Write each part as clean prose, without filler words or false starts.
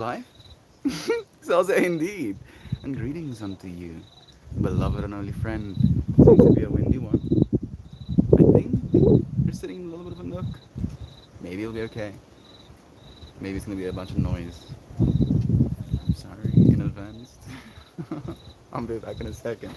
Life? So say indeed. And greetings unto you, beloved and only friend. Seems to be a windy one. I think you're sitting in a little bit of a nook. Maybe it'll be okay. Maybe it's gonna be a bunch of noise. I'm sorry in advance. I'll be back in a second.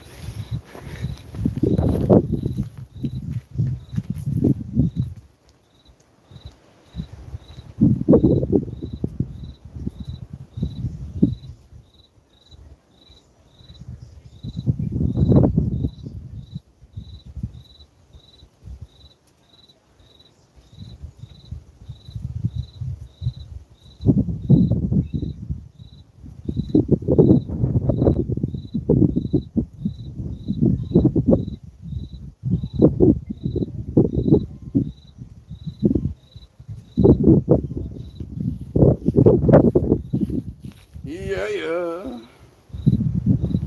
Yeah, yeah.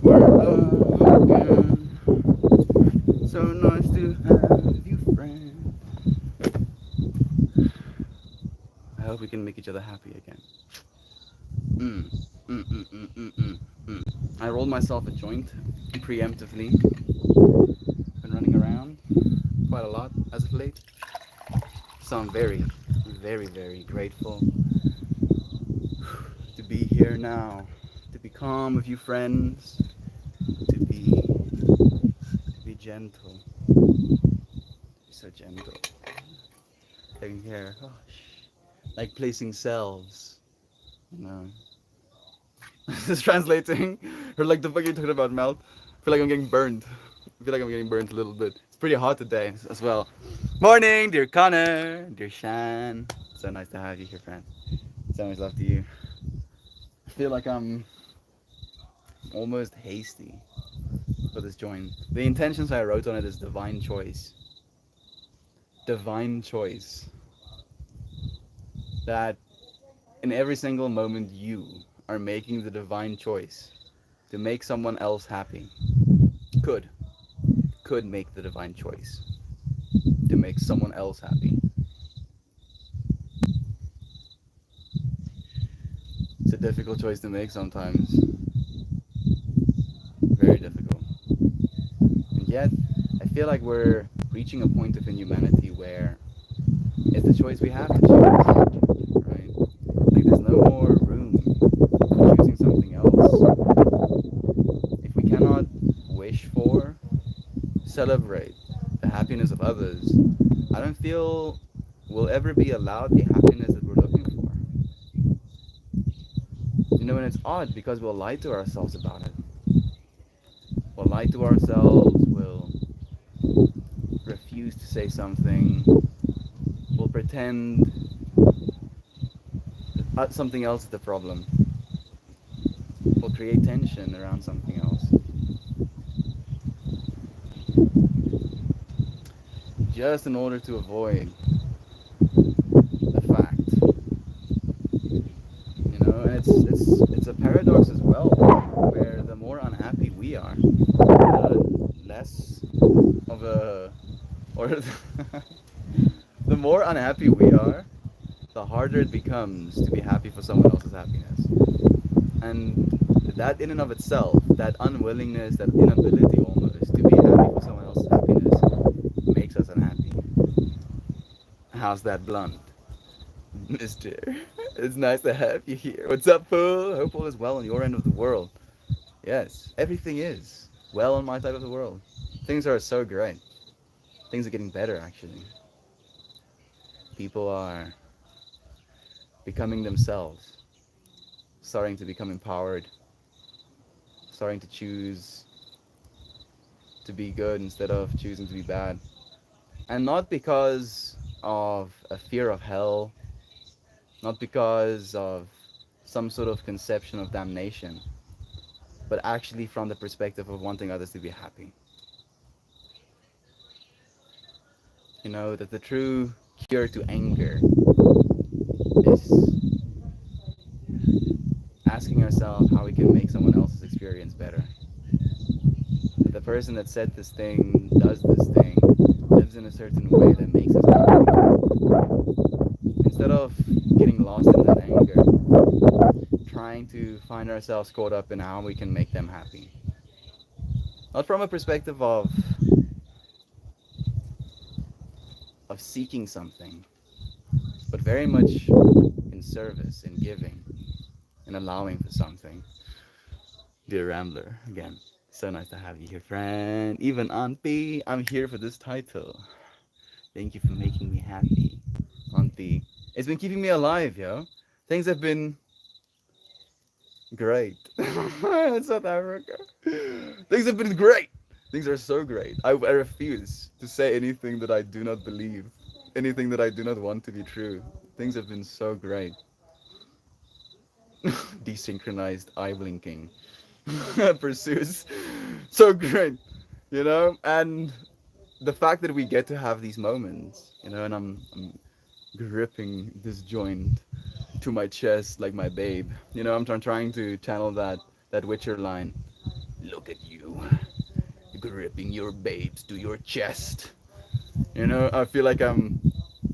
We're love again. So nice to have you, friend. I hope we can make each other happy again. Mm, mm, mm, mm, mm, mm, mm. I rolled myself a joint preemptively. Been running around quite a lot as of late. So I'm very, very, very grateful to be here now. To be calm with you friends. To be gentle. So gentle. Taking care. Oh, like placing cells. You know. This is translating. Or like the fuck you're talking about, Mel. I feel like I'm getting burned. I feel like I'm getting burned a little bit. It's pretty hot today as well. Morning, dear Connor, dear Shan. So nice to have you here, friend. So much love to you. I feel like I'm almost hasty for this joint. The intentions I wrote on it is divine choice. Divine choice. That in every single moment you are making the divine choice to make someone else happy. Could. Could make the divine choice to make someone else happy. It's a difficult choice to make sometimes. Very difficult. And yet, I feel like we're reaching a point of in humanity where it's the choice we have to choose, right? Like there's no more room for choosing something else. If we cannot wish for, celebrate the happiness of others, I don't feel we'll ever be allowed the happiness that we're looking for. And it's odd because we'll lie to ourselves about it. We'll lie to ourselves, we'll refuse to say something, we'll pretend something else is the problem. We'll create tension around something else. Just in order to avoid the fact. And it's a paradox as well, where the more unhappy we are, the less of a or the more unhappy we are, the harder it becomes to be happy for someone else's happiness. And that in and of itself, that unwillingness, that inability almost to be happy for someone else's happiness makes us unhappy. How's that blunt? Mister, it's nice to have you here. What's up, fool? Hope all is well on your end of the world. Yes, everything is well on my side of the world. Things are so great. Things are getting better, actually. People are becoming themselves, starting to become empowered, starting to choose to be good instead of choosing to be bad. And not because of a fear of hell, not because of some sort of conception of damnation, but actually from the perspective of wanting others to be happy. That the true cure to anger is asking ourselves how we can make someone else's experience better. That the person that said this thing, does this thing, lives in a certain way that makes us happy. instead of getting lost in that anger, trying to find ourselves caught up in how we can make them happy. Not from a perspective of seeking something, but very much in service, in giving, in allowing for something. Dear Rambler, again, so nice to have you here, friend. Even Aunt B, I'm here for this title. Thank you for making me happy, Aunt B. It's been keeping me alive, yo. Things have been great in South Africa. Things have been great. Things are so great. I refuse to say anything that I do not believe, anything that I do not want to be true. Things have been so great. Desynchronized eye blinking pursues. So great, and the fact that we get to have these moments, and I'm gripping this joint to my chest like my babe. I'm trying to channel that Witcher line. Look at you, gripping your babes to your chest. I feel like I'm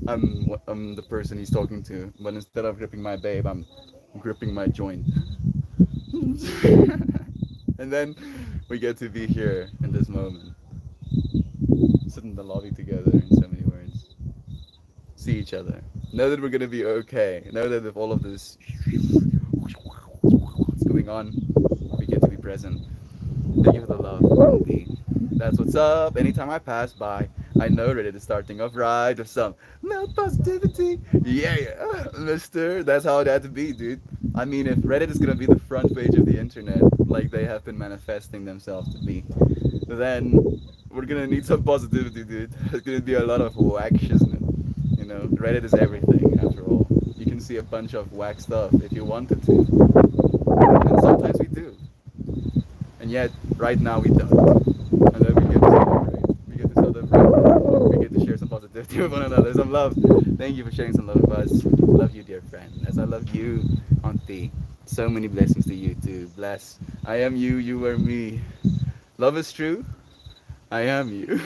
the person he's talking to, but instead of gripping my babe, I'm gripping my joint. And then we get to be here in this moment, sit in the lobby together in so many words, see each other, know that we're gonna be okay, know that if all of this what's going on, we get to be present. Thank you for the love, Pete. That's what's up. Anytime I pass by, I know Reddit is starting off right with some male positivity. Yeah, yeah, mister. That's how it had to be, dude. I mean, if Reddit is gonna be the front page of the internet, like they have been manifesting themselves to be, then we're gonna need some positivity, dude. There's gonna be a lot of whack shiznit. Reddit is everything, after all. You can see a bunch of whack stuff if you wanted to. And sometimes we do. And yet, right now we don't. And then we get to celebrate. We get to celebrate. We get to share some positivity with one another. Some love. Thank you for sharing some love with us. Love you, dear friend. As I love you, Auntie. So many blessings to you too. Bless. I am you, you are me. Love is true. I am you.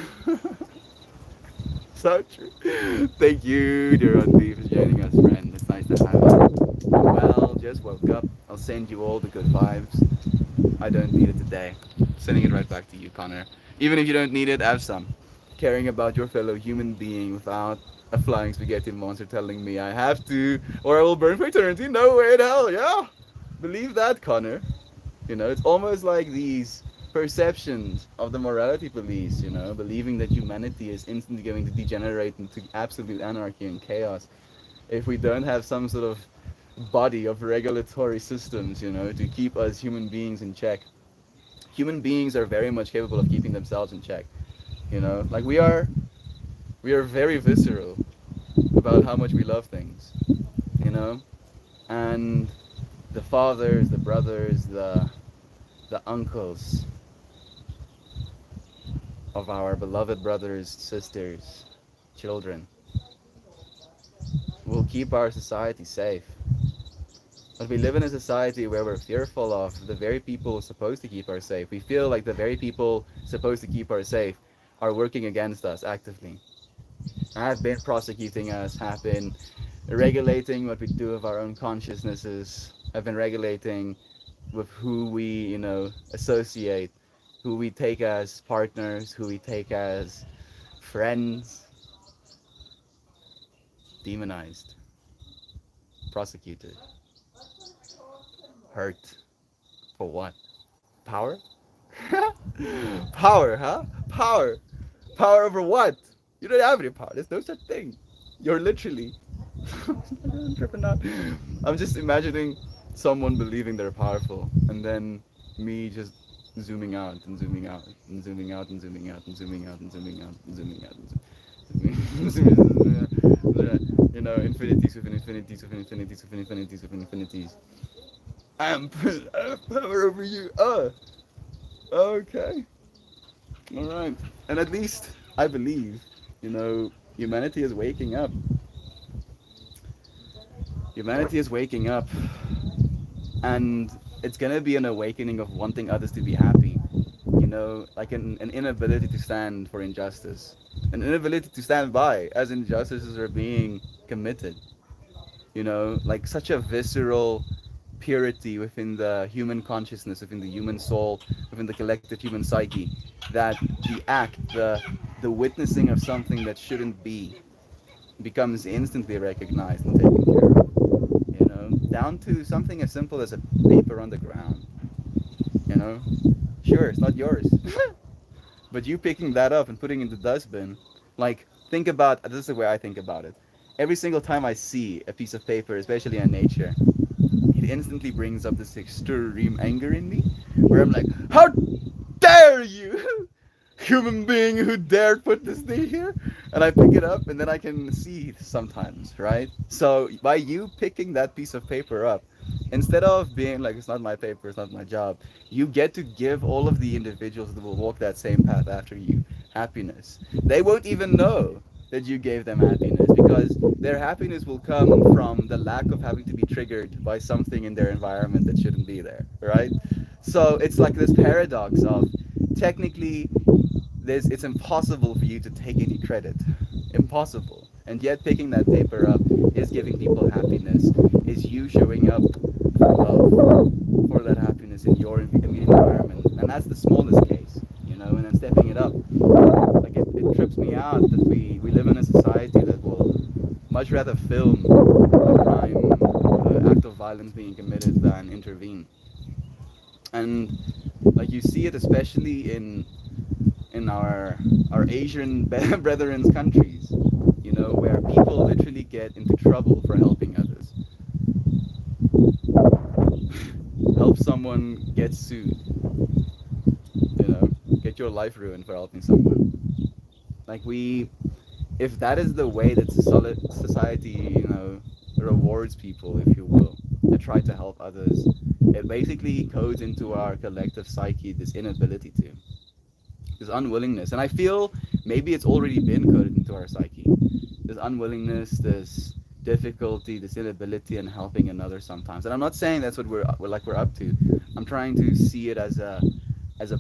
So true. Thank you, dear Auntie, for joining us, friend. It's nice to have you. Well, just woke up. I'll send you all the good vibes. I don't need it today. Sending it right back to you, Connor. Even if you don't need it, have some. Caring about your fellow human being without a flying spaghetti monster telling me I have to, or I will burn for eternity. No way in hell, yeah. Believe that, Connor. It's almost like these perceptions of the morality police, believing that humanity is instantly going to degenerate into absolute anarchy and chaos if we don't have some sort of body of regulatory systems, to keep us human beings in check. Human beings are very much capable of keeping themselves in check. Like we are very visceral about how much we love things, and the fathers, the brothers, the uncles of our beloved brothers, sisters, children will keep our society safe. But we live in a society where we're fearful of the very people supposed to keep us safe. We feel like the very people supposed to keep us safe are working against us actively. Have been prosecuting us, have been regulating what we do with our own consciousnesses, have been regulating with who we, associate, who we take as partners, who we take as friends. Demonized, prosecuted, hurt. For what? Power? Power, huh? Power. Power over what? You don't have any power. There's no such thing. You're literally. I'm tripping out. I'm just imagining someone believing they're powerful, and then me just zooming out and zooming out and zooming out and zooming out and zooming out and zooming out and zooming out and zooming out. Infinities within infinities within infinities within infinities within infinities. I have power over you. Okay. Alright. And at least I believe, humanity is waking up. Humanity is waking up. And it's gonna be an awakening of wanting others to be happy. Like an inability to stand for injustice. An inability to stand by as injustices are being committed. like such a visceral purity within the human consciousness, within the human soul, within the collective human psyche, that the act, the witnessing of something that shouldn't be becomes instantly recognized and taken care of. Down to something as simple as a paper on the ground. You know, sure, it's not yours, but you picking that up and putting it in the dustbin, like think about this is the way I think about it. Every single time I see a piece of paper, especially in nature, it instantly brings up this extreme anger in me, where I'm like, how dare you, human being who dared put this thing here? And I pick it up, and then I can see sometimes, right? So by you picking that piece of paper up, instead of being like, it's not my paper, it's not my job, you get to give all of the individuals that will walk that same path after you happiness. They won't even know that you gave them happiness, because their happiness will come from the lack of having to be triggered by something in their environment that shouldn't be there, right? So it's like this paradox of, technically, it's impossible for you to take any credit, impossible, and yet picking that paper up is giving people happiness, is you showing up for love, for that happiness in your immediate environment. And that's the smallest case, and then stepping it up. Like it trips me out that we live in a society that will much rather film a crime, the act of violence being committed, than intervene. And like you see it especially in our Asian brethren's countries, where people literally get into trouble for helping others. Help someone, get sued, get your life ruined for helping someone. Like if that is the way that society, rewards people, if you will, that try to help others, it basically codes into our collective psyche this inability to, this unwillingness. And I feel maybe it's already been coded into our psyche. This unwillingness, this difficulty, this inability in helping another sometimes. And I'm not saying that's what we're up to. I'm trying to see it as a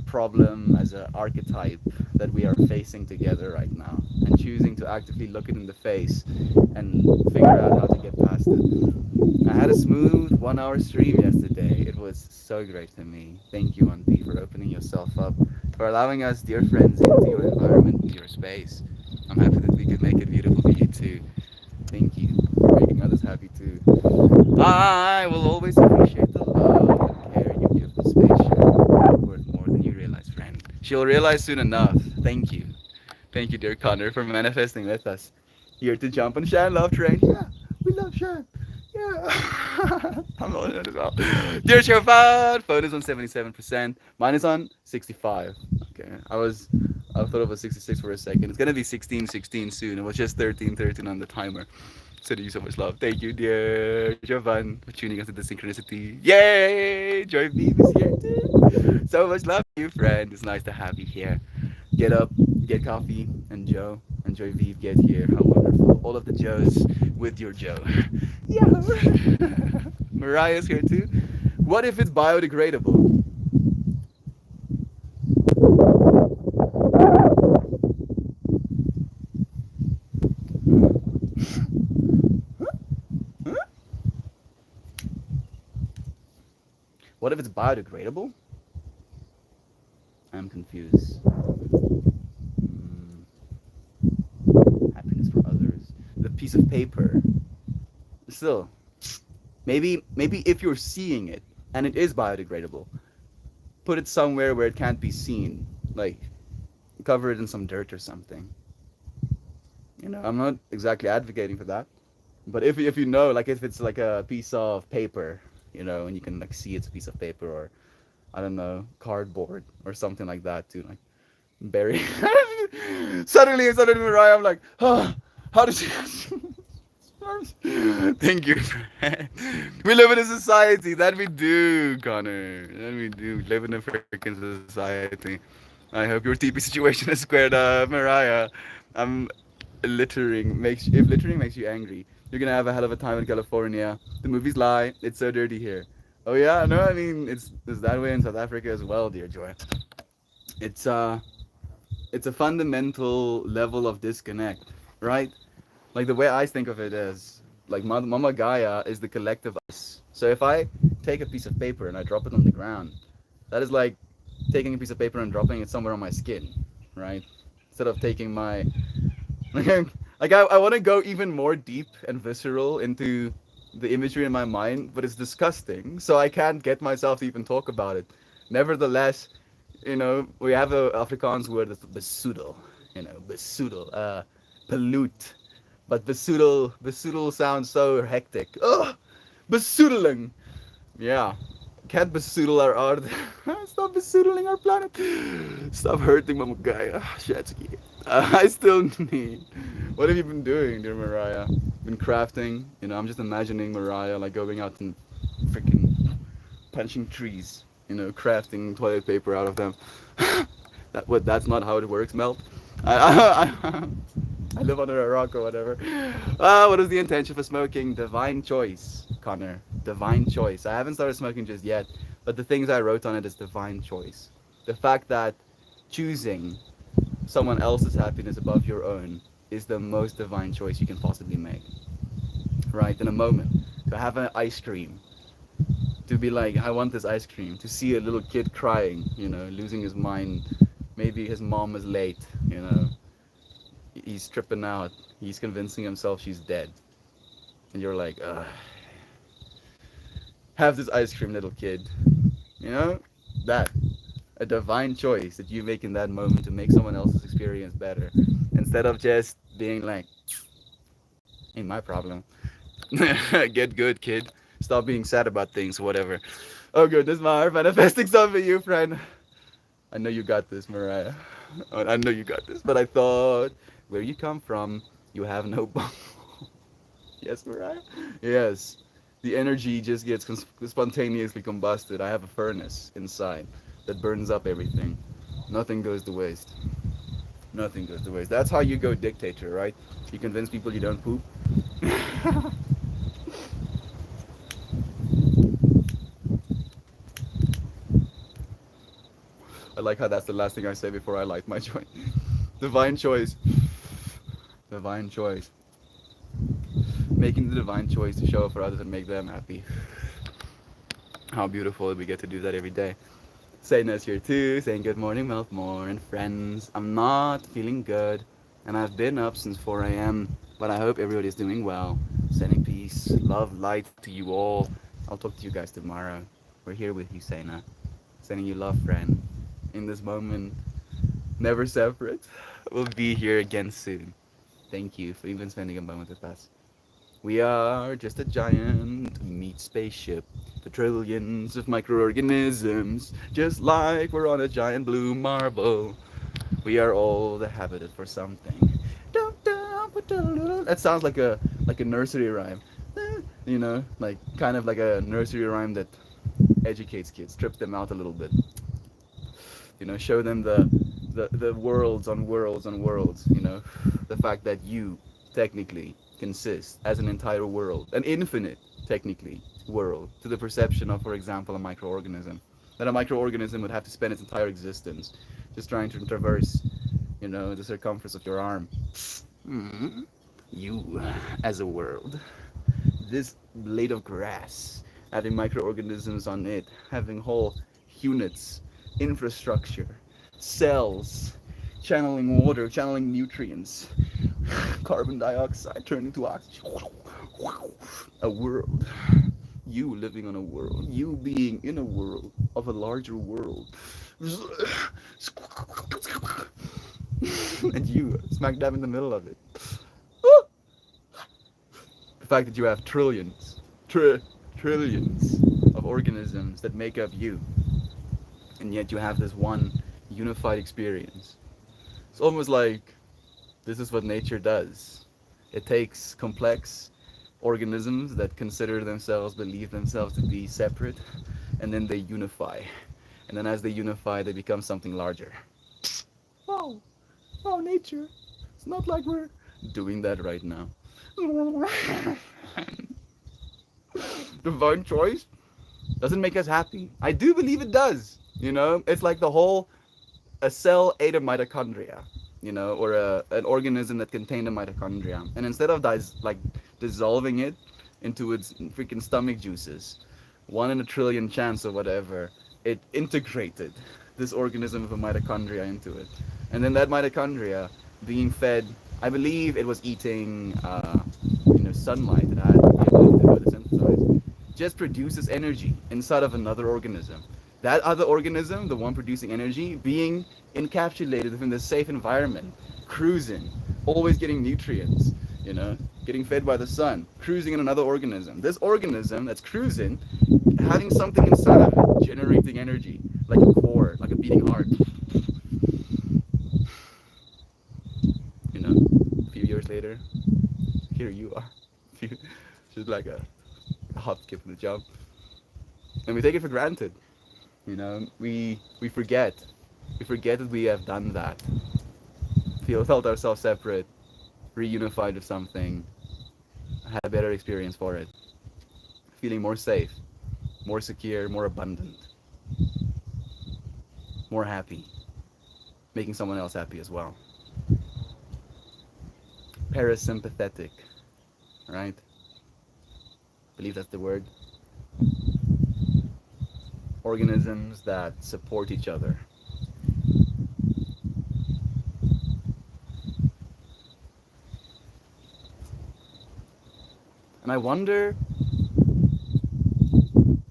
problem, as an archetype that we are facing together right now, and choosing to actively look it in the face and figure out how to get past it. I had a smooth 1 hour stream yesterday. It was so great to me. Thank you, Anpi, for opening yourself up, for allowing us, dear friends, into your environment, into your space. I'm happy that we could make it beautiful for you too. Thank you for making others happy too. I will always appreciate the love and care you give the space. You're worth more than you realize, friend. She'll realize soon enough. Thank you. Thank you, dear Connor, for manifesting with us. Here to jump on Shan Love Train. Yeah, we love Shan. Yeah. I'm on it as well. Dear Sherfad, phone is on 77%. Mine is on 65. Okay. I thought it was 66 for a second. It's gonna be 16:16 soon. It was just 13:13 on the timer. Sending you so much love. Thank you, dear Jovan, for tuning us to the synchronicity. Yay! Joy Beam is here too. So much love to you, friend. It's nice to have you here. Get up, get coffee, and Joe and Joy Vive get here. How wonderful. All of the Joes with your Joe. Yeah. Mariah's here too. What if it's biodegradable? What if it's biodegradable? I'm confused. Happiness for others. The piece of paper. Still, maybe if you're seeing it and it is biodegradable, put it somewhere where it can't be seen. Like cover it in some dirt or something. I'm not exactly advocating for that. But if you know, like if it's like a piece of paper, and you can like see it's a piece of paper, or I don't know, cardboard or something like that too, like bury. suddenly, Mariah, I'm like, oh, how does she? Thank you. We live in a society that we do, Connor. That we do live in a freaking society. I hope your TP situation is squared up, Mariah. I'm if littering makes you angry, you're gonna have a hell of a time in California. The movies lie. It's so dirty here. Oh yeah, no, I mean it's that way in South Africa as well, dear Joy. It's it's a fundamental level of disconnect, right? Like the way I think of it is, like Mama Gaia is the collective us. So if I take a piece of paper and I drop it on the ground, that is like taking a piece of paper and dropping it somewhere on my skin, right? Instead of taking my like I want to go even more deep and visceral into the imagery in my mind, but it's disgusting, so I can't get myself to even talk about it. Nevertheless, we have a Afrikaans word that's besoedel, besoedel, pollute. But besoedel sounds so hectic. Ugh, besoedeling. Yeah. Can't besoedel our art. Stop besoedeling our planet. Stop hurting Mama Gaia. Shetsky. I still need. What have you been doing, dear Mariah? Been crafting. I'm just imagining Mariah like going out and freaking punching trees. Crafting toilet paper out of them. That's not how it works, Mel. I live under a rock or whatever. What is the intention for smoking? Divine choice, Connor. Divine choice. I haven't started smoking just yet, but the things I wrote on it is divine choice. The fact that choosing someone else's happiness above your own is the most divine choice you can possibly make. Right? In a moment. To have an ice cream. To be like, I want this ice cream. To see a little kid crying, losing his mind. Maybe his mom is late. He's tripping out. He's convincing himself she's dead. And you're like, have this ice cream, little kid. You know? That. A divine choice that you make in that moment to make someone else's experience better. Instead of just being like, ain't my problem. Get good, kid. Stop being sad about things, whatever. Oh goodness, my heart manifesting something for you, friend. I know you got this, Mariah. I know you got this, but I thought where you come from, you have no bone. Yes, Mariah? Yes. The energy just gets spontaneously combusted. I have a furnace inside that burns up everything. Nothing goes to waste. Nothing goes to waste. That's how you go dictator, right? You convince people you don't poop. I like how that's the last thing I say before I light my joint. Divine choice. Divine choice. Making the divine choice to show up for others and make them happy. How beautiful we get to do that every day. Sayna's here too, saying good morning, Meltmore and friends. I'm not feeling good, and I've been up since 4 a.m., but I hope everybody's doing well. Sending peace, love, light to you all. I'll talk to you guys tomorrow. We're here with you, Sayna. Sending you love, friend. In this moment, never separate. We'll be here again soon. Thank you for even spending a moment with us. We are just a giant meat spaceship for trillions of microorganisms, just like we're on a giant blue marble. We are all the habitat for something. That sounds like a nursery rhyme. Like kind of like a nursery rhyme that educates kids, strips them out a little bit. Show them the worlds on worlds on worlds. The fact that you technically consist as an entire world, an infinite, technically, world, to the perception of, for example, a microorganism. That a microorganism would have to spend its entire existence just trying to traverse, the circumference of your arm. Mm. You, as a world, this blade of grass, having microorganisms on it, having whole units, infrastructure, cells, channeling water, channeling nutrients, carbon dioxide turning to oxygen. A world. You living on a world. You being in a world of a larger world. And you smack dab in the middle of it. The fact that you have trillions of organisms that make up you, and yet you have this one unified experience. It's almost like this is what nature does. It takes complex organisms that consider themselves, believe themselves to be separate, and then they unify. And then as they unify, they become something larger. Oh, oh, nature. It's not like we're doing that right now. Divine choice doesn't make us happy. I do believe it does. It's like a cell ate a mitochondria, or an organism that contained a mitochondria. And instead of dissolving it into its freaking stomach juices. 1 in a trillion chance or whatever. It integrated this organism of a mitochondria into it. And then that mitochondria being fed, I believe it was eating, sunlight that had the ability to photosynthesize, just produces energy inside of another organism. That other organism, the one producing energy, being encapsulated within the safe environment, cruising, always getting nutrients, getting fed by the sun, cruising in another organism. This organism that's cruising, having something inside of it, generating energy, like a core, like a beating heart. A few years later, here you are. Just like a hop, skip, and a jump. And we take it for granted. We forget. We forget that we have done that. Felt ourselves separate, reunified with something, had a better experience for it. Feeling more safe, more secure, more abundant, more happy, making someone else happy as well. Parasympathetic, right? I believe that's the word. Organisms that support each other. And I wonder,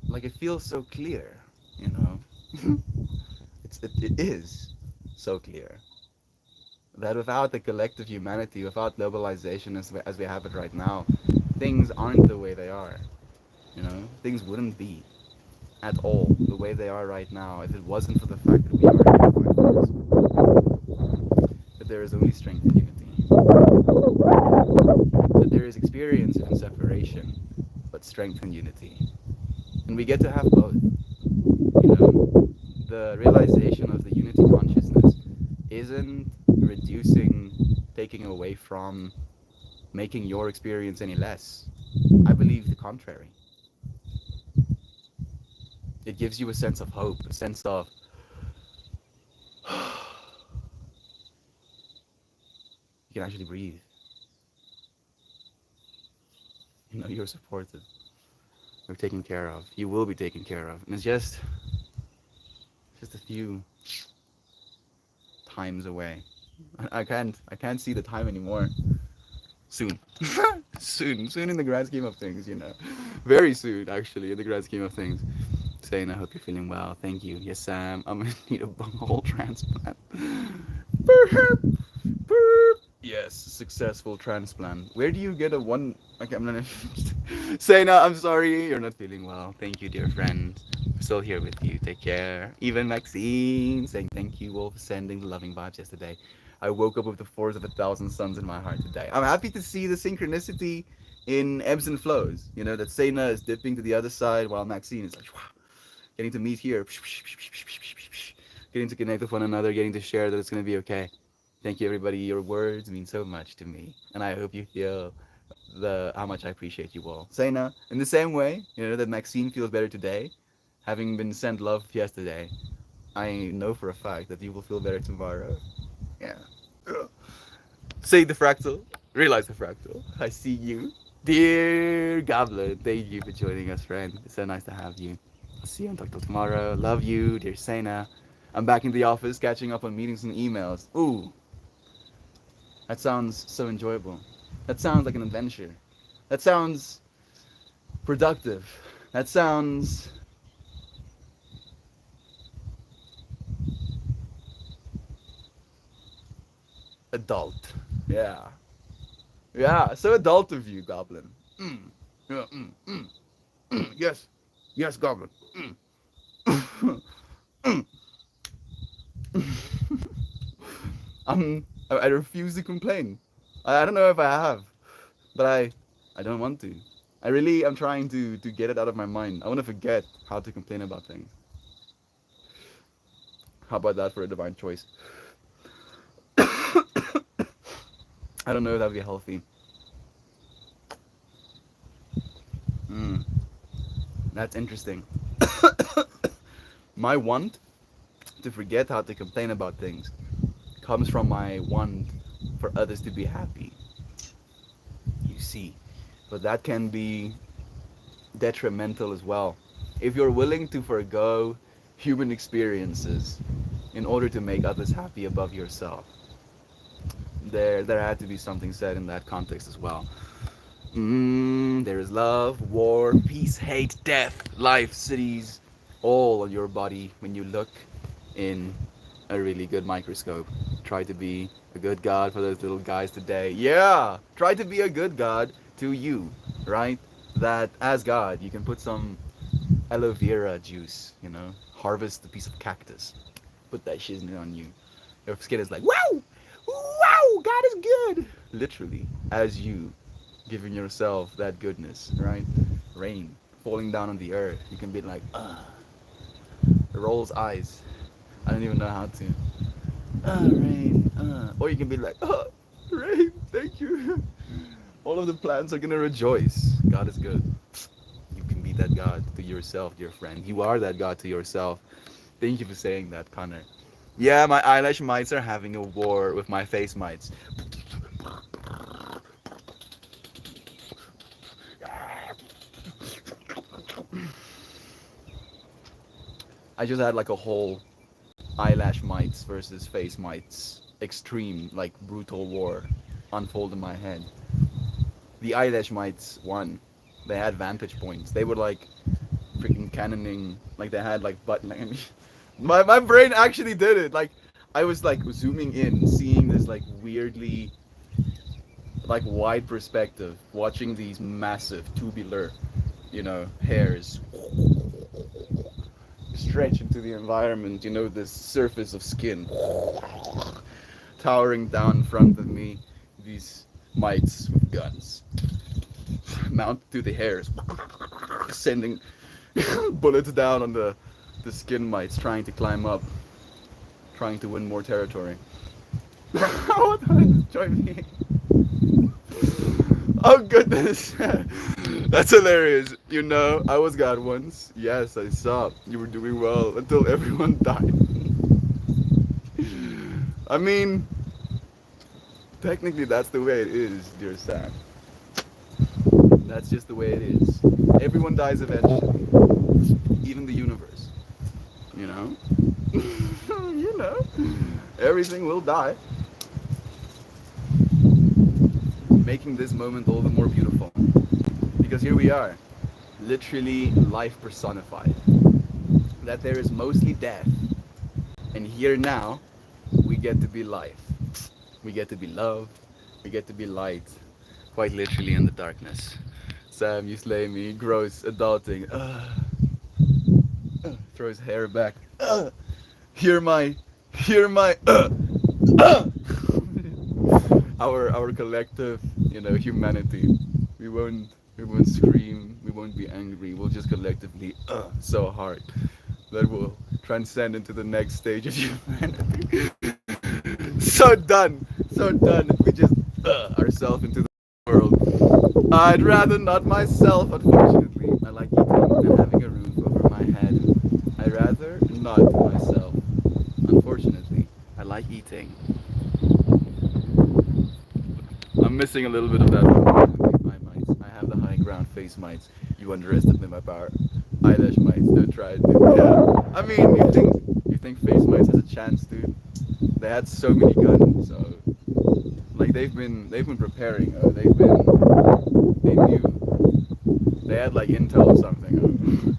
like, it feels so clear, it is so clear that without the collective humanity, without globalization as we have it right now, things aren't the way they are. Things wouldn't be at all the way they are right now if it wasn't for the fact that we are unified. That there is only strength in unity. That there is experience in separation, but strength in unity. And we get to have both. The realization of the unity consciousness isn't reducing, taking away from, making your experience any less. I believe the contrary. It gives you a sense of hope, a sense of you can actually breathe. You're supported. You're taken care of. You will be taken care of. And it's just a few times away. I can't see the time anymore. Soon. soon in the grand scheme of things, very soon actually in the grand scheme of things. Saying I hope you're feeling well. Thank you. Yes, Sam, I'm gonna need a bunghole transplant. Burp, burp. Yes, successful transplant. Where do you get a one? Okay, I'm gonna say no. I'm sorry, you're not feeling well. Thank you, dear friend. I'm still here with you. Take care. Even Maxine saying thank you all for sending the loving vibes yesterday. I woke up with the force of 1,000 suns in my heart today. I'm happy to see the synchronicity in ebbs and flows. That Sena is dipping to the other side while Maxine is like, wow, getting to meet here, getting to connect with one another, getting to share that it's going to be okay. Thank you, everybody. Your words mean so much to me, and I hope you feel how much I appreciate you all. Sena, in the same way, that Maxine feels better today, having been sent love yesterday. I know for a fact that you will feel better tomorrow. Yeah. Say the fractal. Realize the fractal. I see you. Dear Goblin, thank you for joining us, friend. It's so nice to have you. I'll see you and talk till tomorrow. Love you, dear Sena. I'm back in the office catching up on meetings and emails. Ooh. That sounds so enjoyable. That sounds like an adventure. That sounds productive. That sounds adult. Yeah. Yeah, so adult of you, Goblin. Yeah, yes. Yes, Goblin. I refuse to complain. I don't know if I have, but I don't want to. I really am trying to get it out of my mind. I want to forget how to complain about things. How about that for a divine choice? I don't know if that would be healthy. That's interesting. My want to forget how to complain about things comes from my want for others to be happy. You see, but that can be detrimental as well. If you're willing to forgo human experiences in order to make others happy above yourself, there had to be something said in that context as well. There is love, war, peace, hate, death, life, cities, all on your body when you look in a really good microscope. Try to be a good god for those little guys today. Yeah! Try to be a good god to you, right? That as God, you can put some aloe vera juice, harvest a piece of cactus, put that shit on you. Your skin is like, wow! Wow! God is good! Literally, as you giving yourself that goodness, right? Rain falling down on the earth. You can be like, it rolls eyes. I don't even know how to. Rain. Or you can be like, rain, thank you. All of the plants are gonna rejoice. God is good. You can be that God to yourself, dear friend. You are that God to yourself. Thank you for saying that, Connor. Yeah, my eyelash mites are having a war with my face mites. I just had like a whole eyelash mites versus face mites extreme, like brutal war unfold in my head. The eyelash mites won. They had vantage points. They were like freaking cannoning, like they had like button. I mean, my brain actually did it. Like I was like zooming in, seeing this like weirdly like wide perspective, watching these massive tubular, hairs stretch into the environment. This surface of skin towering down in front of me. These mites with guns mount to the hairs, sending bullets down on the skin mites, trying to climb up, trying to win more territory. What join me? Oh goodness, that's hilarious. I was God once. Yes, I saw you were doing well until everyone died. I mean, technically that's the way it is, dear Sam. That's just the way it is. Everyone dies eventually, even the universe. You know, you know, everything will die, making this moment all the more beautiful. Because here we are, literally life personified. That there is mostly death, and here now, we get to be life. We get to be love. We get to be light, quite literally in the darkness. Sam, you slay me. Gross, adulting. Throws hair back. Hear my. Our collective, humanity. We won't scream. We won't be angry. We'll just collectively so hard that will transcend into the next stage of humanity. So done. If we just ourselves into the world. I'd rather not myself, unfortunately. I like eating and having a roof over my head. I'd rather not myself, unfortunately. I like eating. I'm missing a little bit of that. My mites. I have the high ground face mites. You underestimate my power. Eyelash mites. Don't try it, dude. Yeah. I mean, you think face mites has a chance, dude? They had so many guns, so like they've been preparing. They knew they had like intel or something.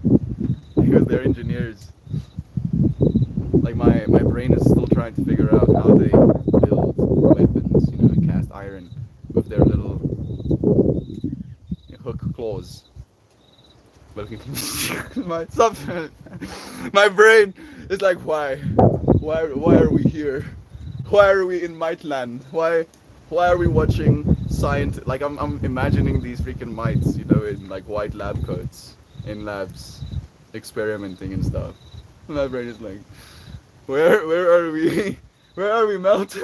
Because they're engineers. Like my brain is still trying to figure out how they build weapons, cast iron with their little hook claws. But my brain is like, why are we here? Why are we in Mightland? Why are we watching science? Like I'm imagining these freaking mites, in like white lab coats in labs, experimenting and stuff. My brain is like, where are we? Where are we, Melta?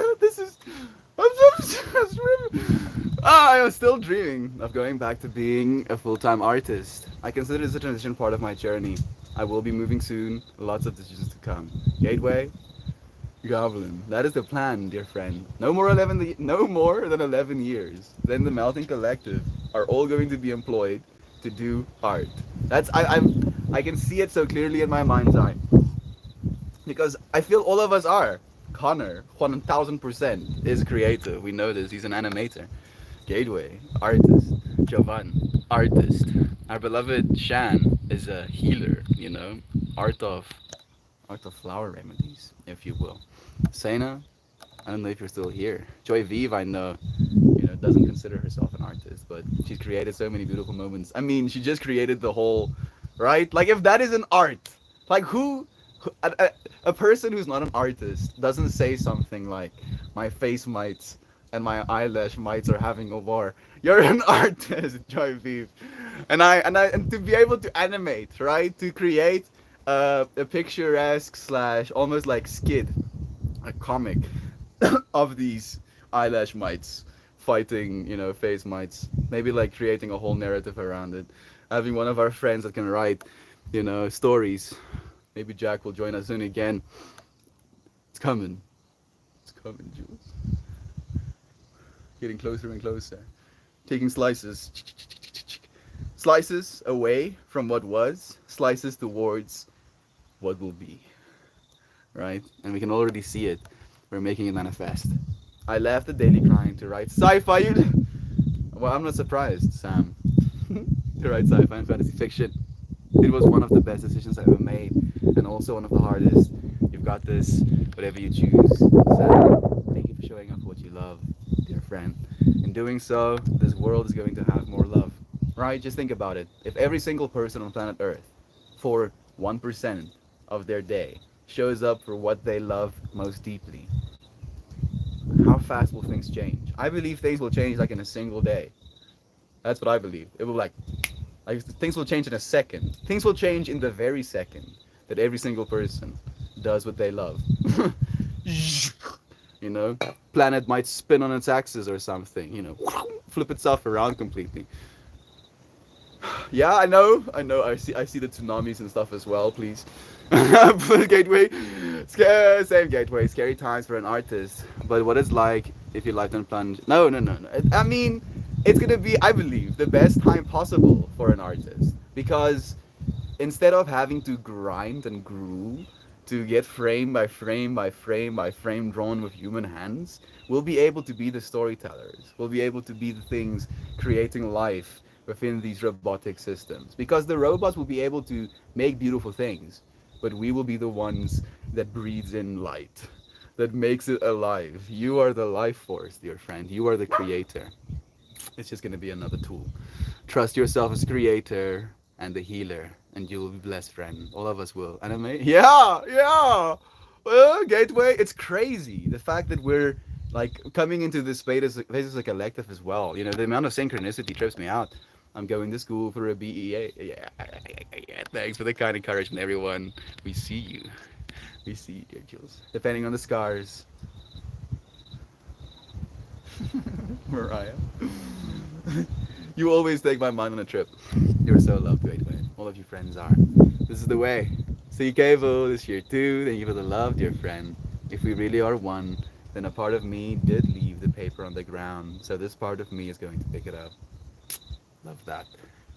I am still dreaming of going back to being a full-time artist. I consider this a transition part of my journey. I will be moving soon. Lots of decisions to come. Gateway, Goblin. That is the plan, dear friend. No more than 11 years. Then the Melting Collective. are all going to be employed to do art. I can see it so clearly in my mind's eye because I feel all of us are. Connor, 1000% is creative. We know this. He's an animator. Gateway, artist. Jovan, artist. Our beloved Shan is a healer. Art of art of flower remedies, if you will. Sena, I don't know if you're still here. Joy Vive, I know, doesn't consider herself an artist, but she's created so many beautiful moments. I mean, she just created the whole, right? Like, if that is an art, like, a person who's not an artist doesn't say something like, my face mites and my eyelash mites are having a war. You're an artist, Joy Vive. And to be able to animate, right? To create a picturesque slash almost like skid, a comic of these eyelash mites fighting, face mites. Maybe like creating a whole narrative around it. Having one of our friends that can write, stories. Maybe Jack will join us soon again. It's coming. It's coming, Jules. Getting closer and closer. Taking slices. Slices away from what was, slices towards what will be. Right? And we can already see it. We're making it manifest. I left the daily grind to write sci-fi. Well, I'm not surprised, Sam, to write sci-fi and fantasy fiction. It was one of the best decisions I ever made, and also one of the hardest. You've got this, whatever you choose. Sam, thank you for showing up for what you love, dear friend. In doing so, this world is going to have more love. Right? Just think about it. If every single person on planet Earth, for 1% of their day, shows up for what they love most deeply, how fast will things change? I believe things will change like in a single day. That's what I believe. It will like things will change in a second. Things will change in the very second that every single person does what they love. you know, Planet might spin on its axis or something. Flip itself around completely. Yeah, I know. I see the tsunamis and stuff as well. Please, Gateway, same Gateway. Scary times for an artist. But what it's like if your lifetime plunge? No, no, no, no. I mean, it's gonna be, I believe, the best time possible for an artist because instead of having to grind and groove to get frame by frame by frame by frame drawn with human hands, we'll be able to be the storytellers. We'll be able to be the things creating life within these robotic systems. Because the robots will be able to make beautiful things, but we will be the ones that breathes in light, that makes it alive. You are the life force, dear friend. You are the creator. It's just going to be another tool. Trust yourself as creator and the healer, and you will be blessed, friend. All of us will. Anime? Yeah, yeah. Well, Gateway, it's crazy. The fact that we're like coming into this space as a collective as well. The amount of synchronicity trips me out. I'm going to school for a BEA. Yeah, yeah. Thanks for the kind encouragement, everyone. We see you. We see you, dear Jules. Depending on the scars. Mariah. You always take my mind on a trip. You're so loved, Gateway. All of you friends are. This is the way. See, Cable, this year too. Thank you for the love, dear friend. If we really are one, then a part of me did leave the paper on the ground. So this part of me is going to pick it up. Love that.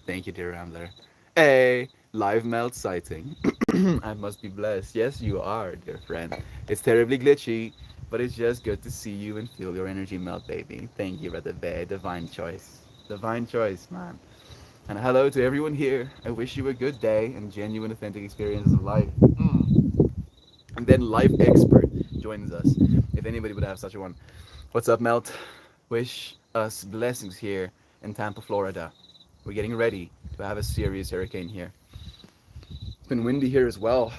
Thank you, dear Rambler. Hey, live melt sighting. I must be blessed. Yes, you are, dear friend. It's terribly glitchy, but it's just good to see you and feel your energy melt, baby. Thank you, Brother Bear. Divine choice. Divine choice, man. And hello to everyone here. I wish you a good day and genuine, authentic experiences of life. And then Life Expert joins us, if anybody would have such a one. What's up, Melt? Wish us blessings here in Tampa, Florida. We're getting ready to have a serious hurricane here. It's been windy here as well.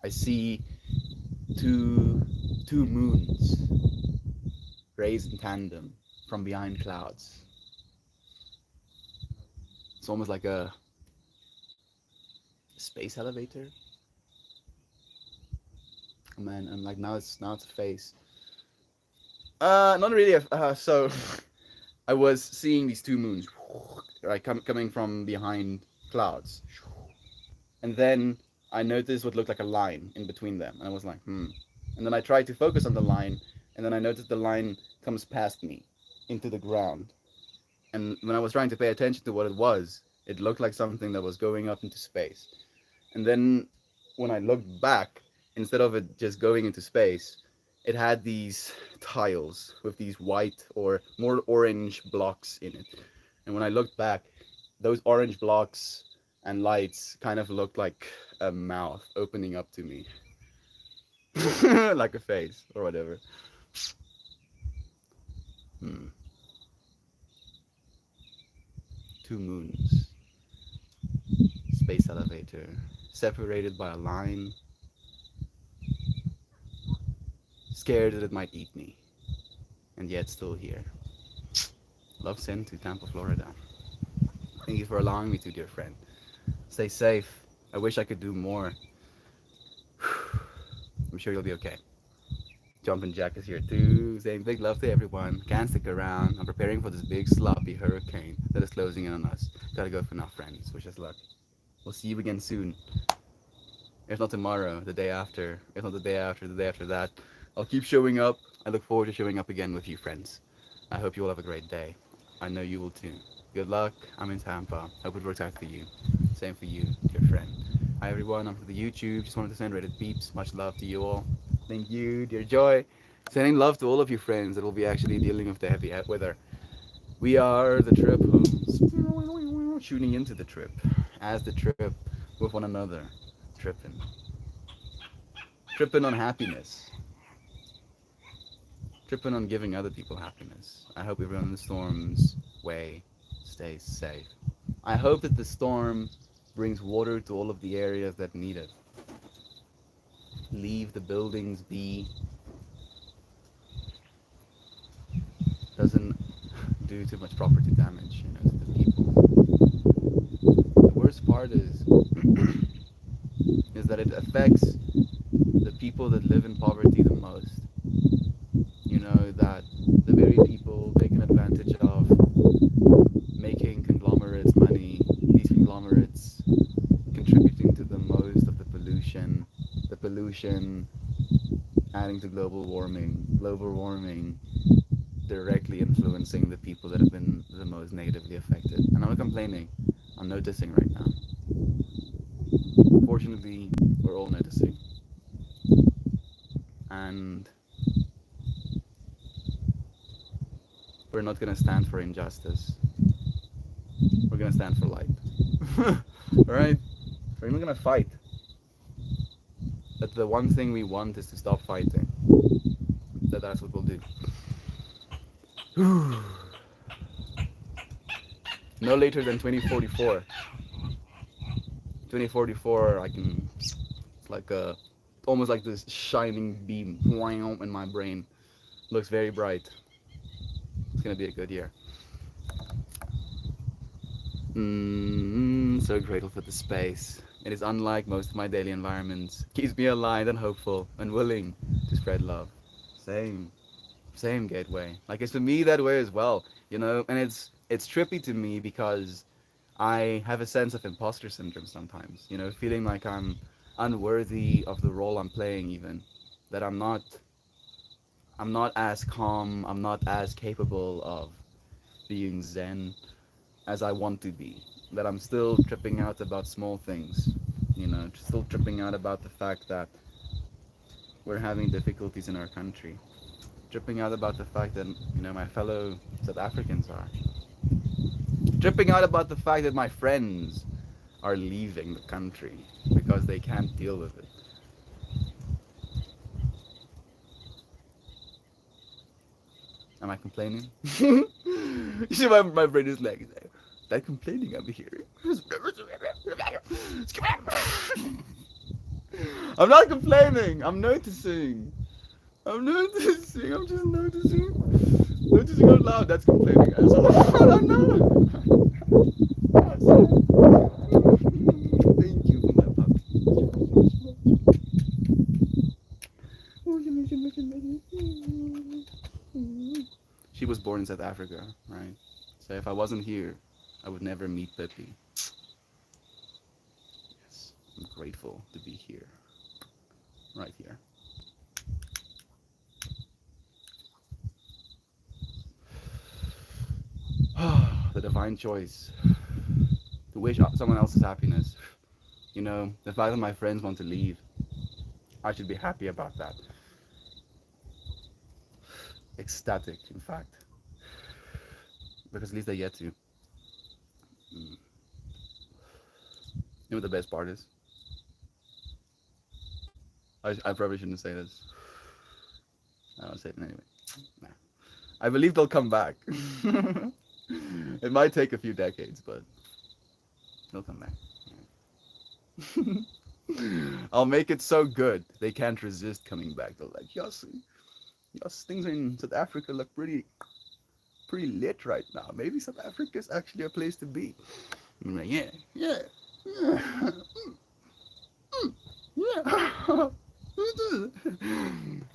I see two moons raised in tandem from behind clouds. It's almost like a space elevator. Oh man, and like now it's a face. Not really. So I was seeing these two moons, right, coming from behind clouds, and then I noticed what looked like a line in between them, and I was like, And then I tried to focus on the line, and then I noticed the line comes past me, into the ground. And when I was trying to pay attention to what it looked like something that was going up into space. And then when I looked back, instead of it just going into space, it had these tiles with these white or more orange blocks in it. And when I looked back, those orange blocks and lights kind of looked like a mouth opening up to me, like a face or whatever. Hmm. Two moons, space elevator, separated by a line, scared that it might eat me, and yet still here. Love sent to Tampa, Florida. Thank you for allowing me to, dear friend. Stay safe. I wish I could do more. I'm sure you'll be okay. Jumpin' Jack is here too, saying big love to everyone. Can't stick around. I'm preparing for this big sloppy hurricane that is closing in on us. Gotta go for now, friends. Wish us luck. We'll see you again soon. If not tomorrow, the day after. If not the day after, the day after that. I'll keep showing up. I look forward to showing up again with you, friends. I hope you all have a great day. I know you will too. Good luck. I'm in Tampa. Hope it works out for you. Same for you, dear friend. Hi everyone, I'm from the YouTube. Just wanted to send Reddit peeps. Much love to you all. Thank you, dear Joy. Sending love to all of you friends that will be actually dealing with the heavy weather. We are the trip homes. Shooting into the trip. As the trip with one another. Tripping. Tripping on happiness. Tripping on giving other people happiness. I hope everyone in the storm's way stays safe. I hope that the storm brings water to all of the areas that need it. Leave the buildings be. Doesn't do too much property damage, to the people. The worst part is that it affects the people that live in poverty the most. That the very people taken advantage of, making conglomerates money, these conglomerates contributing to the most of the pollution adding to global warming directly influencing the people that have been the most negatively affected. And I'm not complaining, I'm noticing right now. Fortunately, we're all noticing. And we're not going to stand for injustice. We're going to stand for light. Alright? We're not going to fight. But the one thing we want is to stop fighting. That's what we'll do. No later than 2044. 2044, it's like almost like this shining beam in my brain. Looks very bright. It's gonna be a good year. So grateful for the space. It is unlike most of my daily environments. Keeps me alive and hopeful and willing to spread love. Same Gateway. Like it's for me that way as well, and it's trippy to me because I have a sense of imposter syndrome sometimes, feeling like I'm unworthy of the role I'm playing, even that I'm not as calm, I'm not as capable of being zen as I want to be, that I'm still tripping out about small things, still tripping out about the fact that we're having difficulties in our country, tripping out about the fact that, my fellow South Africans are, tripping out about the fact that my friends are leaving the country because they can't deal with it. Am I complaining? You see, my brain is like, that complaining I'm hearing. I'm not complaining. I'm noticing. I'm noticing. I'm just noticing. Noticing out loud. That's complaining. I don't know. Thank you for my puppy. She was born in South Africa, right? So if I wasn't here, I would never meet Pippi. Yes, I'm grateful to be here. Right here. divine choice to wish someone else's happiness. You know, the fact that my friends want to leave, I should be happy about that. Ecstatic, in fact, because at least they get to. Mm. You know what the best part is? I probably shouldn't say this. I'll say it anyway. Nah. I believe they'll come back. It might take a few decades, but they'll come back. I'll make it so good they can't resist coming back. They're like, yes, things in South Africa look pretty lit right now. Maybe South Africa is actually a place to be. I'm like, yeah. Yeah.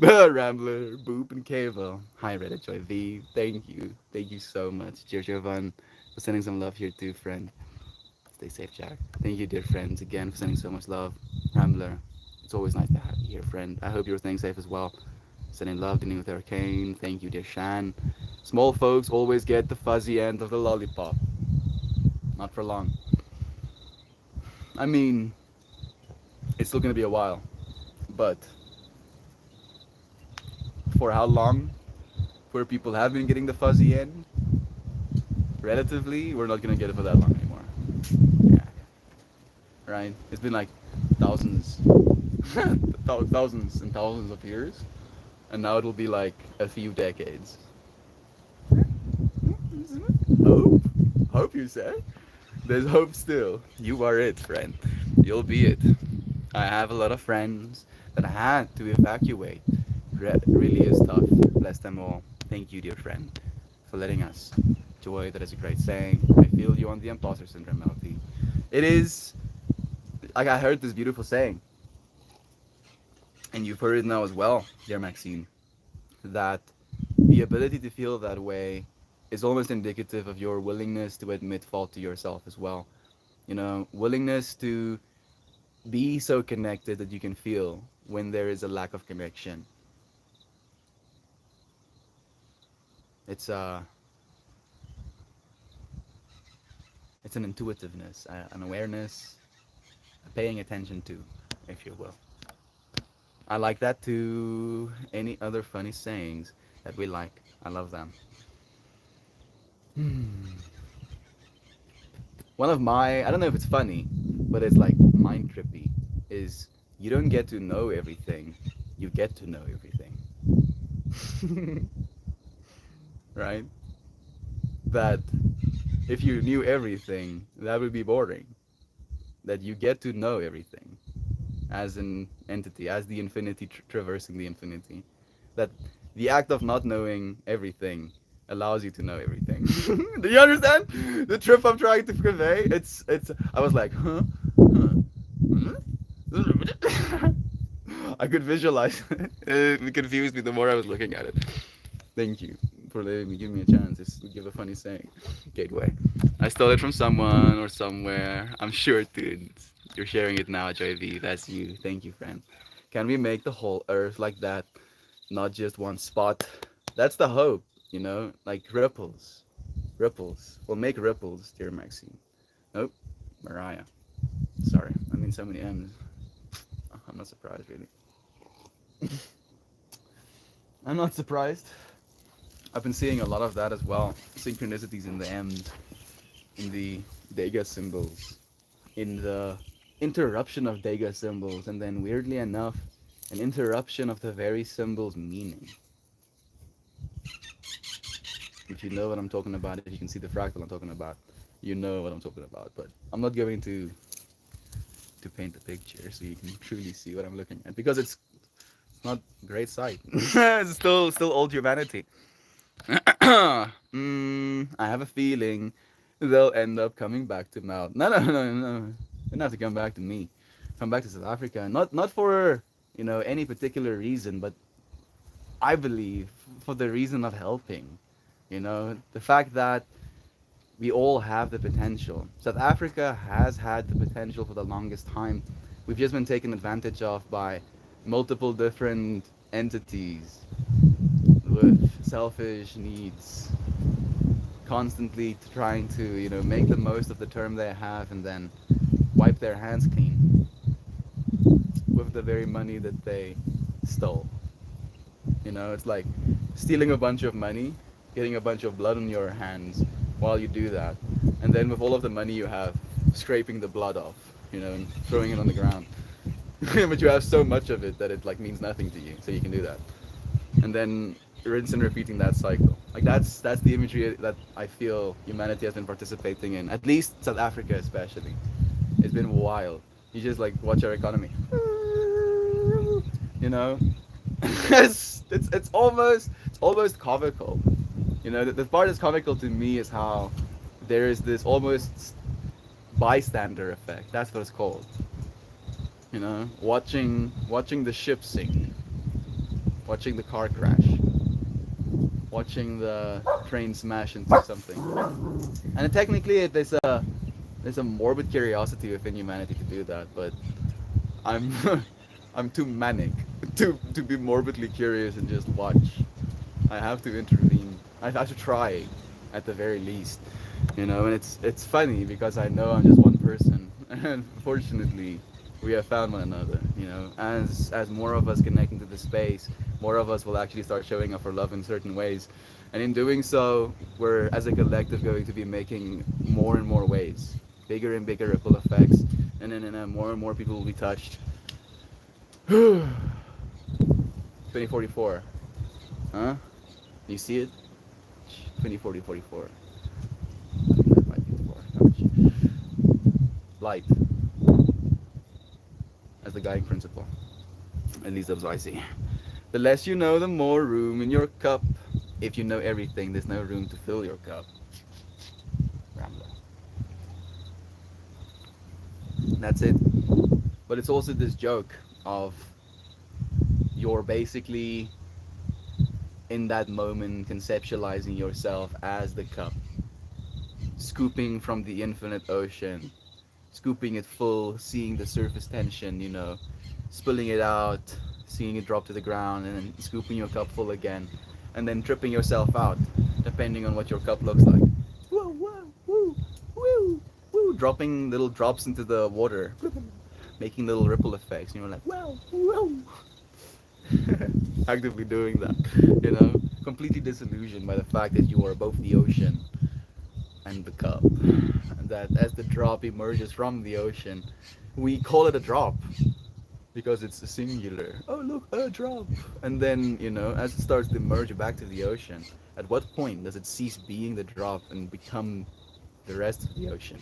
Rambler, Boop, and Cable. Hi, Reddit Joy V. Thank you. Thank you so much. Jojo Van for sending some love here too, friend. Stay safe, Jack. Thank you, dear friends, again for sending so much love. Rambler, it's always nice to have you here, friend. I hope you're staying safe as well. Sending love, dealing with Arcane. Thank you, dear Shan. Small folks always get the fuzzy end of the lollipop. Not for long. I mean, it's still gonna be a while. But for how long? For people have been getting the fuzzy end, relatively, we're not gonna get it for that long anymore. Yeah. Right? It's been like thousands, thousands and thousands of years, and now it'll be like a few decades. Hope? Hope you say? There's hope still. You are it, friend. You'll be it. I have a lot of friends that I had to evacuate. Really is tough. Bless them all. Thank you, dear friend, for letting us. Joy, that is a great saying. I feel you on the imposter syndrome, LT. It is, like I heard this beautiful saying, and you've heard it now as well, dear Maxine, that the ability to feel that way is almost indicative of your willingness to admit fault to yourself as well. You know, willingness to be so connected that you can feel when there is a lack of connection. It's it's an intuitiveness, an awareness, a paying attention to, if you will. I like that too. Any other funny sayings that we like? I love them. One of my, I don't know if it's funny, but it's like mind trippy, is you don't get to know everything, you get to know everything. Right? That if you knew everything, that would be boring. That you get to know everything as an entity, as the infinity traversing the infinity. That the act of not knowing everything allows you to know everything. Do you understand the trip I'm trying to convey? It's. I was like, huh, huh? I could visualize it. It confused me the more I was looking at it. Thank you for letting me give me a chance to give a funny saying. Gateway. I stole it from someone or somewhere. I'm sure, dude. You're sharing it now, Joy V. That's you. Thank you, friend. Can we make the whole Earth like that? Not just one spot. That's the hope, you know? Like ripples. Ripples. We'll make ripples, dear Maxine. Nope. Mariah. Sorry. I mean, so many M's. I'm not surprised, really. I'm not surprised. I've been seeing a lot of that as well. Synchronicities in the M's, in the Dega symbols, in the interruption of Dega symbols, and then weirdly enough, an interruption of the very symbol's meaning. If you know what I'm talking about, if you can see the fractal I'm talking about, you know what I'm talking about. But I'm not going to paint the picture so you can truly see what I'm looking at, because it's not great sight. It's still old humanity. I have a feeling they'll end up coming back to Mount. No. They don't have to come back to me. Come back to South Africa. Not for any particular reason, but I believe for the reason of helping. The fact that we all have the potential. South Africa has had the potential for the longest time. We've just been taken advantage of by multiple different entities with selfish needs. constantly trying to, make the most of the term they have and then wipe their hands clean with the very money that they stole. It's like stealing a bunch of money, getting a bunch of blood on your hands while you do that, and then with all of the money you have, scraping the blood off, and throwing it on the ground. But you have so much of it that it like means nothing to you, so you can do that, and then rinse and repeating that cycle. Like that's the imagery that I feel humanity has been participating in, at least South Africa especially. It's been wild. You just like watch our economy, you know. It's almost comical. The part that's comical to me is how there is this almost bystander effect. That's what it's called. Watching the ship sink, watching the car crash, watching the train smash into something. And technically, there's a morbid curiosity within humanity to do that, but I'm I'm too manic to be morbidly curious and just watch. I have to intervene. I have to try, at the very least. And it's funny because I know I'm just one person, and fortunately, we have found one another. As more of us connect into the space, more of us will actually start showing up for love in certain ways, and in doing so, we're as a collective going to be making more and more waves, bigger and bigger ripple effects, and then more and more people will be touched. 2044, huh? You see it? 2044. That might be more. Light as the guiding principle. At least that's what I see. The less you know, the more room in your cup. If you know everything, there's no room to fill your cup. Rambler. That's it. But it's also this joke of you're basically in that moment conceptualizing yourself as the cup, scooping from the infinite ocean, scooping it full, seeing the surface tension, spilling it out, seeing it drop to the ground, and then scooping your cup full again, and then tripping yourself out, depending on what your cup looks like. Woo, woo, woo, woo, woo, dropping little drops into the water, making little ripple effects, and you're like, wow, wow. Actively doing that, completely disillusioned by the fact that you are both the ocean and the cup, and that as the drop emerges from the ocean, we call it a drop because it's a singular. Oh, look, a drop. And then, as it starts to emerge back to the ocean, at what point does it cease being the drop and become the rest of the ocean?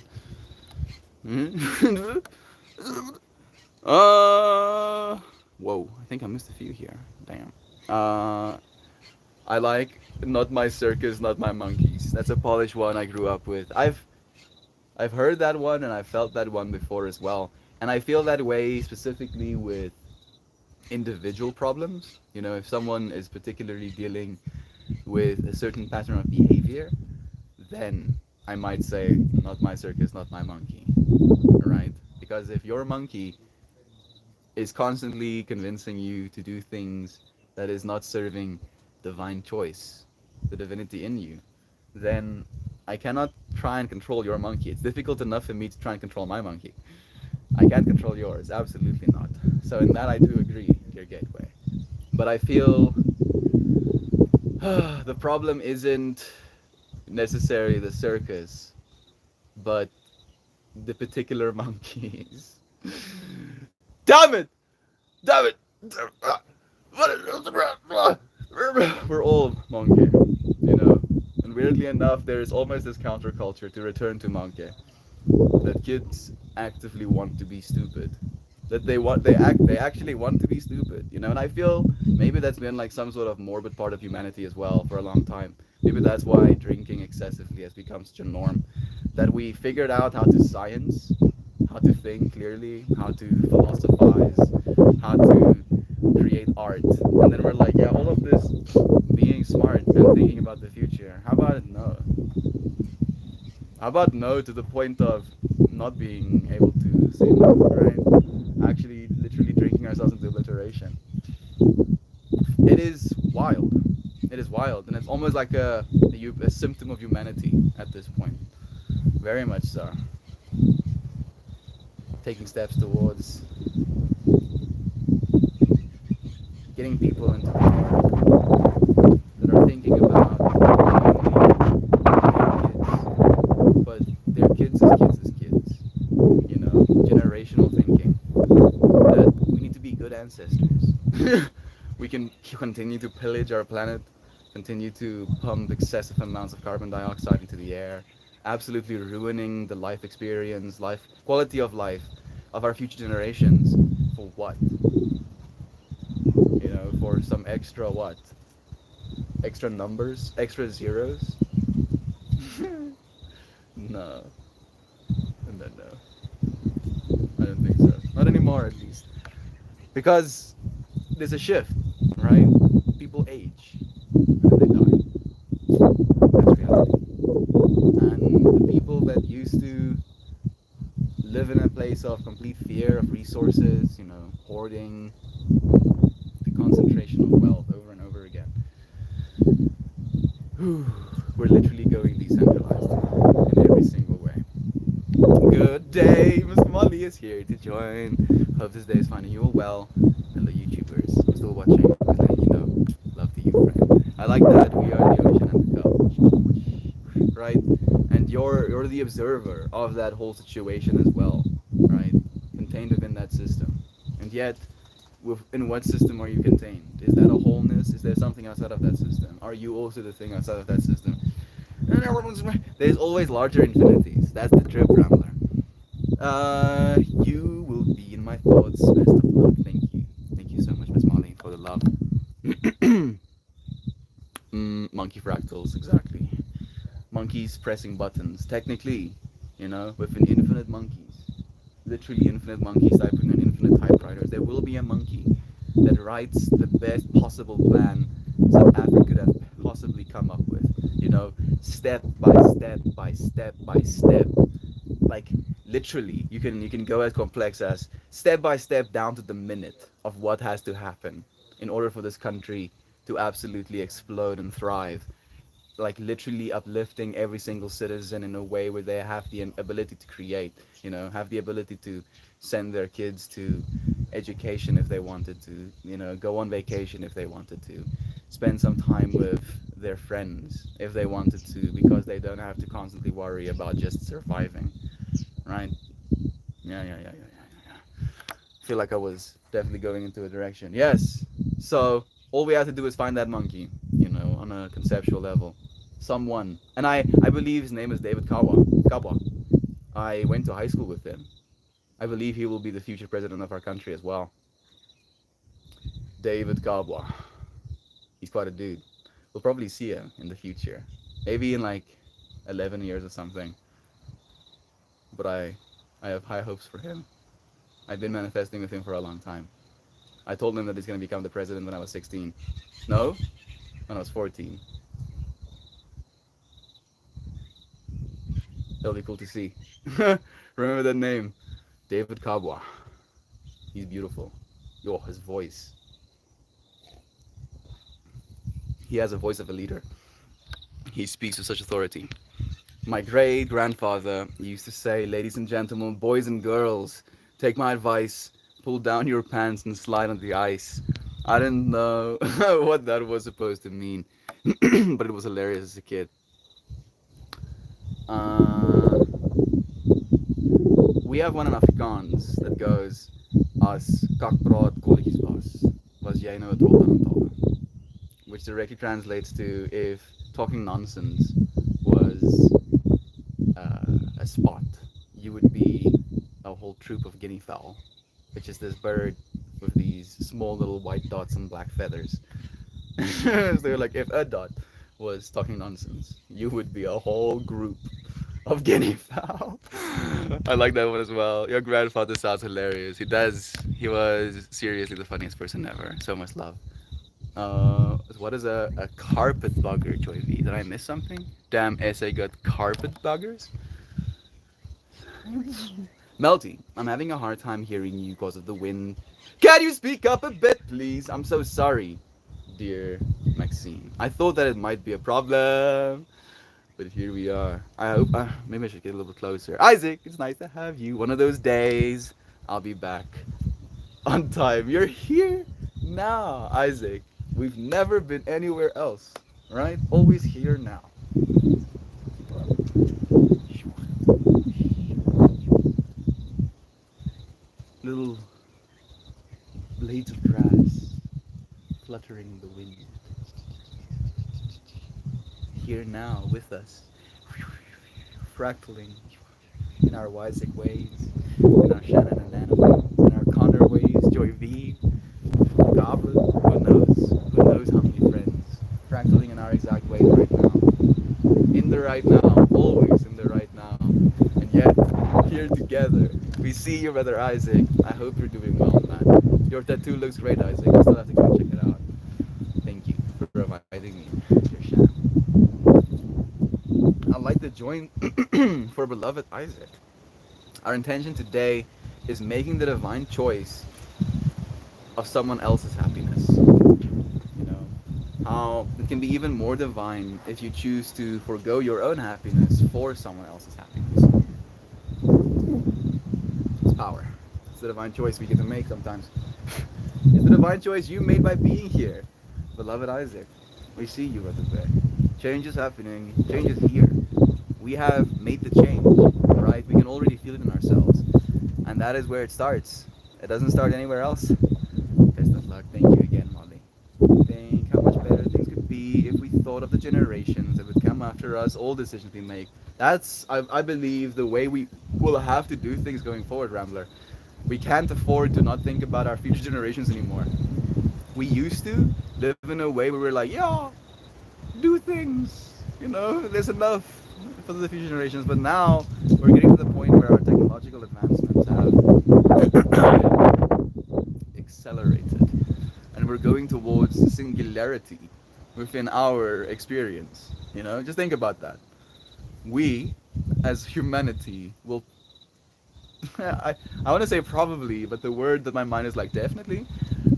uh Whoa, I think I missed a few here. Damn. I like Not My Circus, Not My Monkeys. That's a Polish one I grew up with. I've heard that one and I felt that one before as well. And I feel that way specifically with individual problems. If someone is particularly dealing with a certain pattern of behavior, then I might say, not my circus, not my monkey. Right? Because if your monkey is constantly convincing you to do things that is not serving divine choice, the divinity in you, then I cannot try and control your monkey. It's difficult enough for me to try and control my monkey. I can't control yours, absolutely not. So in that I do agree, dear Gateway. But I feel the problem isn't necessarily the circus, but the particular monkeys. Damn it! Damn it! We're all monkey, And weirdly enough, there is almost this counterculture to return to monkey. That kids actively want to be stupid. That they actually want to be stupid, And I feel maybe that's been like some sort of morbid part of humanity as well for a long time. Maybe that's why drinking excessively has become such a norm. That we figured out how to science, how to think clearly, how to philosophize, how to create art. And then we're like, yeah, all of this being smart and thinking about the future. How about no? How about no to the point of not being able to say no, right? Actually, literally drinking ourselves into obliteration. It is wild. It is wild, and it's almost like a symptom of humanity at this point. Very much so. Taking steps towards getting people into power that are thinking about not only their kids, but their kids' kids. You know, generational thinking. That we need to be good ancestors. We can continue to pillage our planet, continue to pump excessive amounts of carbon dioxide into the air, absolutely ruining the life experience, life quality of life of our future generations. For what? You know, for some extra what? Extra numbers? Extra zeros? No. No, no. I don't think so. Not anymore, at least. Because there's a shift, right? People age and then they die. That's reality. And the people that used to live in a place of complete fear of resources, you know, hoarding, the concentration of wealth over and over again. We're literally going decentralized in every single way. Good day, Miss Molly is here to join. Hope this day is finding you all well. Hello, YouTubers. I'm still watching. Just letting you know. Love to you, friend. I like that. We are the ocean and the cup, right? And you're the observer of that whole situation as well, right? Contained within that system, and yet in what system are you contained? Is that a wholeness? Is there something outside of that system? Are you also the thing outside of that system? There's always larger infinities. That's the trip, Rambler. You will be in my thoughts. Best of luck. Thank you. Thank you so much, Miss Molly, for the love. Monkey fractals, exactly. Monkeys pressing buttons. Technically, you know, with an infinite monkeys, literally infinite monkeys typing on infinite typewriters, there will be a monkey that writes the best possible plan South Africa could have possibly come up with. You know, step by step by step by step. Like literally, you can go as complex as step by step down to the minute of what has to happen in order for this country to absolutely explode and thrive, like literally uplifting every single citizen in a way where they have the ability to create, you know, have the ability to send their kids to education if they wanted to, you know, go on vacation if they wanted to, spend some time with their friends if they wanted to, because they don't have to constantly worry about just surviving, right? Yeah. I feel like I was definitely going into a direction. Yes. So all we have to do is find that monkey, you know, on a conceptual level. Someone. And I believe his name is David Kawa. Kawa. I went to high school with him. I believe he will be the future president of our country as well. David Kawa. He's quite a dude. We'll probably see him in the future. Maybe in like 11 years or something. But I have high hopes for him. I've been manifesting with him for a long time. I told him that he's going to become the president when I was 16. No? When I was 14. That'll be cool to see. Remember that name. David Kabwa. He's beautiful. Yo, his voice. He has a voice of a leader. He speaks with such authority. My great grandfather used to say, ladies and gentlemen, boys and girls, take my advice, pull down your pants and slide on the ice. I didn't know what that was supposed to mean, but it was hilarious as a kid. Uh, we have one in Afrikaans that goes, as kakpraat kolletjies was jy nou 'n troll aan tale? Which directly translates to, if talking nonsense was a spot, you would be a whole troop of guinea fowl, which is this bird with these small little white dots and black feathers. So they're like, if a dot was talking nonsense, you would be a whole group of guinea fowl. I like that one as well. Your grandfather sounds hilarious. He does. He was seriously the funniest person ever. So much love. What is a carpet bugger, Joy V? Did I miss something? Damn, SA got carpet buggers? Melty, I'm having a hard time hearing you because of the wind. Can you speak up a bit, please? I'm so sorry. dear Maxine. I thought that it might be a problem, but here we are. I hope. Maybe I should get a little bit closer. Isaac, it's nice to have you. One of those days, I'll be back on time. You're here now, Isaac. We've never been anywhere else, right? Always here now. Little blades of grass fluttering in the wind. Here now with us, fractaling in our Wisek ways, in our Shannon and Nana ways, in our Connor ways, Joy V, Goblin, who knows how many friends, fractaling in our exact ways right now, in the right now, always in the right now, and yet here together. We see you, brother Isaac. I hope you're doing well, man. Your tattoo looks great, Isaac. I still have to go check it out. Thank you for reminding me. Your I'd like to join for beloved Isaac. Our intention today is making the divine choice of someone else's happiness. You know, how it can be even more divine if you choose to forego your own happiness for someone else's happiness. It's power. It's the divine choice we get to make sometimes. It's the divine choice you made by being here. Beloved Isaac, we see you, Brother Bear. Change is happening. Change is here. We have made the change, right? We can already feel it in ourselves. And that is where it starts. It doesn't start anywhere else. Best of luck. Thank you again, Molly. Think how much better things could be if we thought of the generations that would come after us, all decisions we make. That's, I believe, the way we will have to do things going forward, Rambler. We can't afford to not think about our future generations anymore. We used to live in a way where we're like, yeah, do things, there's enough for the future generations. But now we're getting to the point where our technological advancements have accelerated, and we're going towards singularity within our experience. Just think about that. We, as humanity, will I want to say probably, but the word that my mind is like definitely,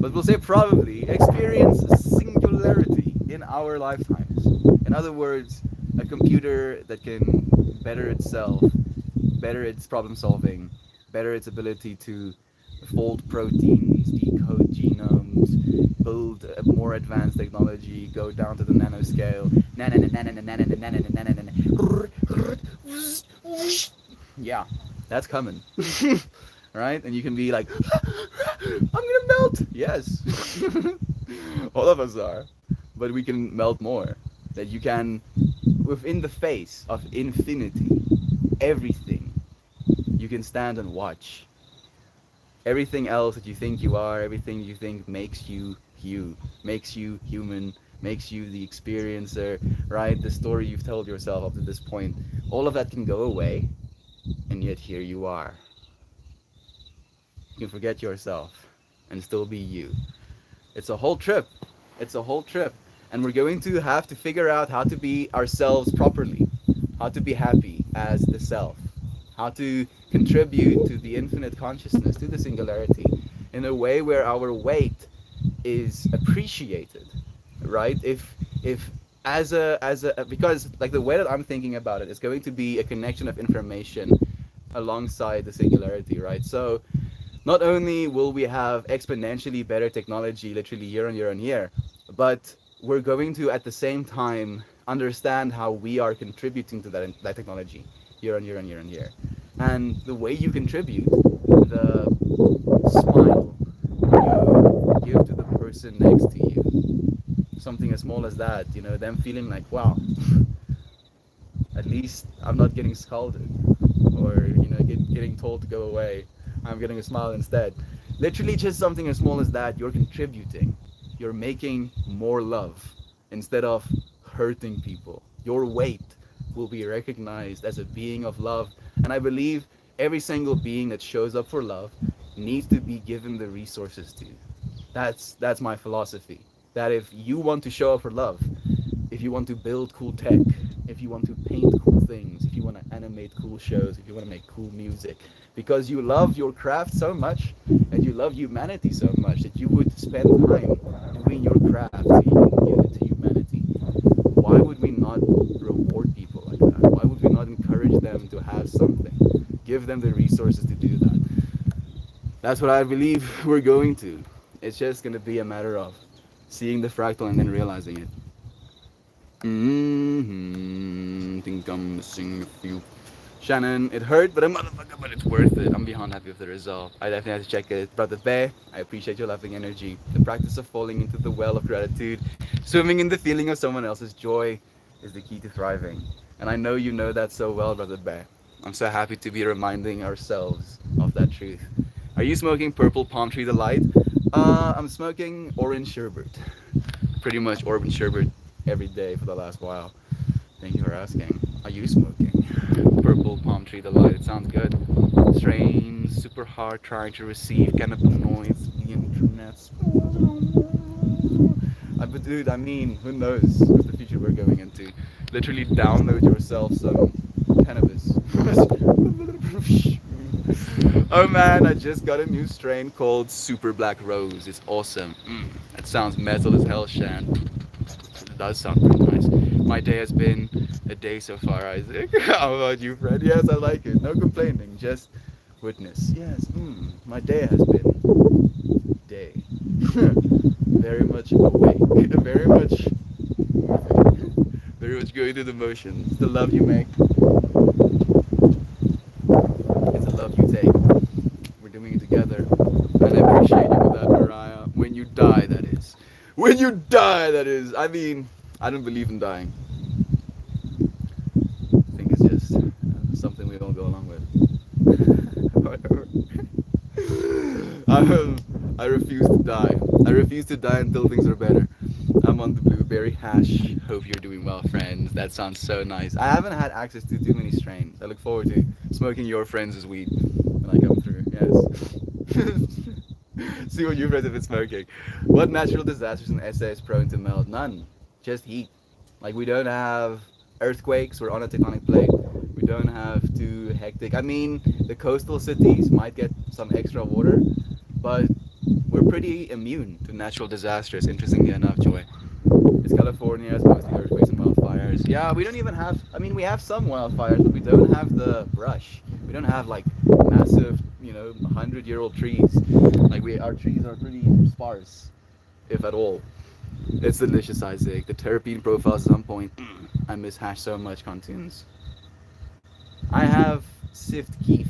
but we'll say probably experience singularity in our lifetimes. In other words, a computer that can better itself, better its problem solving, better its ability to fold proteins, decode genomes, build a more advanced technology, go down to the nanoscale. Yeah, that's coming. Right? And you can be like, I'm gonna melt. Yes. All of us are. But we can melt more. That you can, within the face of infinity, everything, you can stand and watch. Everything else that you think you are, everything you think makes you, makes you human, makes you the experiencer, right? The story you've told yourself up to this point, all of that can go away, and yet here you are. You can forget yourself and still be you. It's a whole trip. It's a whole trip. And we're going to have to figure out how to be ourselves properly, how to be happy as the self, how to contribute to the infinite consciousness, to the singularity, in a way where our weight is appreciated, right? If because like the way that I'm thinking about it is going to be a connection of information alongside the singularity, right? So not only will we have exponentially better technology literally year on year on year, but we're going to at the same time understand how we are contributing to that technology year on year on year on year. And the way you contribute, the smile you give to the person next to you, something as small as that, them feeling like, wow, at least I'm not getting scolded or, getting told to go away. I'm getting a smile instead. Literally just something as small as that, you're contributing. You're making more love instead of hurting people. Your weight will be recognized as a being of love. And I believe every single being that shows up for love needs to be given the resources to. That's my philosophy. That if you want to show up for love, if you want to build cool tech, if you want to paint cool things, if you want to animate cool shows, if you want to make cool music, because you love your craft so much and you love humanity so much that you would spend time doing your craft so you can give it to humanity. Why would we not reward people like that? Why would we not encourage them to have something? Give them the resources to do that. That's what I believe we're going to. It's just going to be a matter of seeing the fractal and then realizing it. Think I'm missing a few. Shannon, it hurt, but a motherfucker, but it's worth it. I'm beyond happy with the result. I definitely have to check it. Brother Bear, I appreciate your loving energy. The practice of falling into the well of gratitude, swimming in the feeling of someone else's joy, is the key to thriving. And I know you know that so well, Brother Bear. I'm so happy to be reminding ourselves of that truth. Are you smoking Purple Palm Tree Delight? I'm smoking Orange Sherbet. Pretty much Orange Sherbet every day for the last while. Thank you for asking. Are you smoking Purple Palm Tree Delight? It sounds good. Strain, super hard, trying to receive cannabinoids, the internet's. But dude, I mean, who knows what the future we're going into? Literally download yourself some cannabis. Oh man, I just got a new strain called Super Black Rose. It's awesome. It sounds metal as hell, Shan. It does sound pretty nice. My day has been a day so far, Isaac. How about you, Fred? Yes, I like it. No complaining, just witness. Yes, my day has been day. Very much awake. Very much going through the motions. The love you make. It's the love you take. We're doing it together. And I appreciate you for that, Mariah. When you die, that is. When you die, that is. I mean, I don't believe in dying. I think it's just something we don't go along with. Whatever. I refuse to die. I refuse to die until things are better. I'm on the blueberry hash. Hope you're doing well, friends. That sounds so nice. I haven't had access to too many strains. I look forward to smoking your friends' weed when I come through. Yes. See what you friends have been smoking. What natural disasters in SA is prone to melt? None. Just heat. Like, we don't have earthquakes. We're on a tectonic plate. We don't have too hectic. I mean, the coastal cities might get some extra water, but we're pretty immune to natural disasters, interestingly enough, Joy. It's California, it's mostly earthquakes and wildfires. Yeah, we don't even have, I mean, we have some wildfires, but we don't have the brush. We don't have, like, massive, 100-year-old trees. Like, our trees are pretty sparse, if at all. It's delicious, Isaac. The terpene profile is on point. I miss hash so much, Contunes. I have Sift Keef,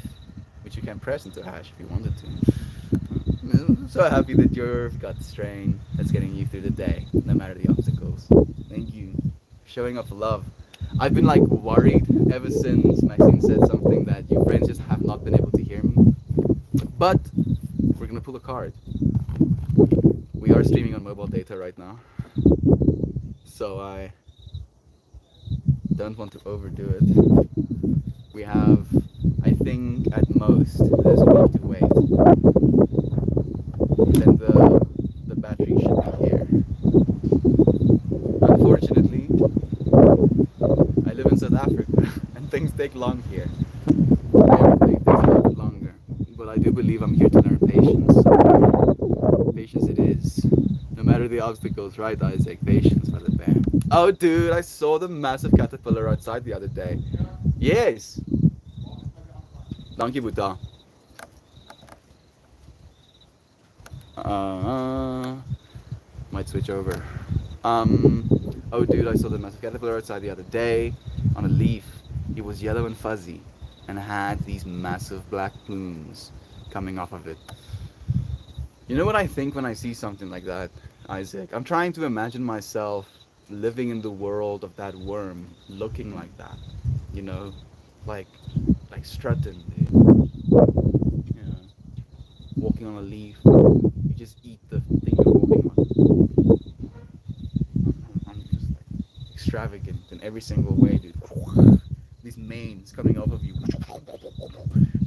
which you can press into hash if you wanted to. I'm so happy that you've got the strain that's getting you through the day, no matter the obstacles. Thank you for showing up love. I've been like worried ever since Maxine said something that you friends just have not been able to hear me. But we're gonna pull a card. We are streaming on mobile data right now, so I don't want to overdo it. We have, I think, at most, there's a week to wait. Then the battery should be here. Unfortunately, I live in South Africa, and things take long here. Everything takes a little bit longer. But I do believe I'm here to learn patience. Patience it is. No matter the obstacles, right, Isaac? Patience for the bear. Oh, dude, I saw the massive caterpillar outside the other day. Yes. Dankie, Buddha. Might switch over. Oh, dude, I saw the massive caterpillar outside the other day on a leaf. It was yellow and fuzzy and had these massive black plumes coming off of it. You know what I think when I see something like that, Isaac? I'm trying to imagine myself living in the world of that worm, looking like that. You know, like strutting, dude. You know, walking on a leaf. You just eat the thing you're walking on. I'm just like extravagant in every single way, dude. These manes coming off of you.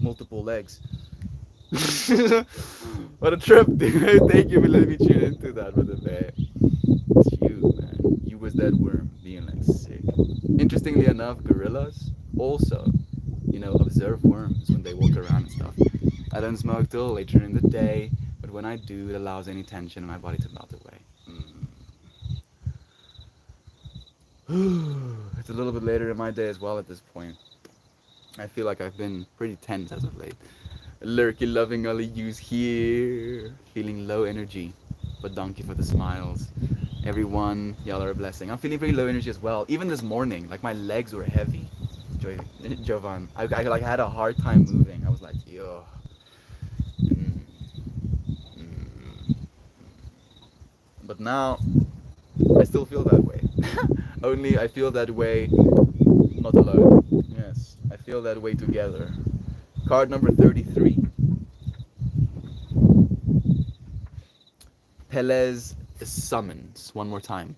Multiple legs. What a trip, dude. Thank you for letting me tune into that, brother bear. It's you, man. You was that worm being like sick. Interestingly enough, gorillas also, observe worms when they walk around and stuff. I don't smoke till later in the day, but when I do, it allows any tension in my body to melt away. It's a little bit later in my day as well at this point. I feel like I've been pretty tense as of late. Lurky loving all of yous here. Feeling low energy. But donkey for the smiles. Everyone, y'all are a blessing. I'm feeling pretty low energy as well. Even this morning, like my legs were heavy. Jovan. I like had a hard time moving. I was like, yo. Mm, mm. But now, I still feel that way. Only I feel that way not alone. Yes, I feel that way together. Card number 33. Pelez summons. One more time.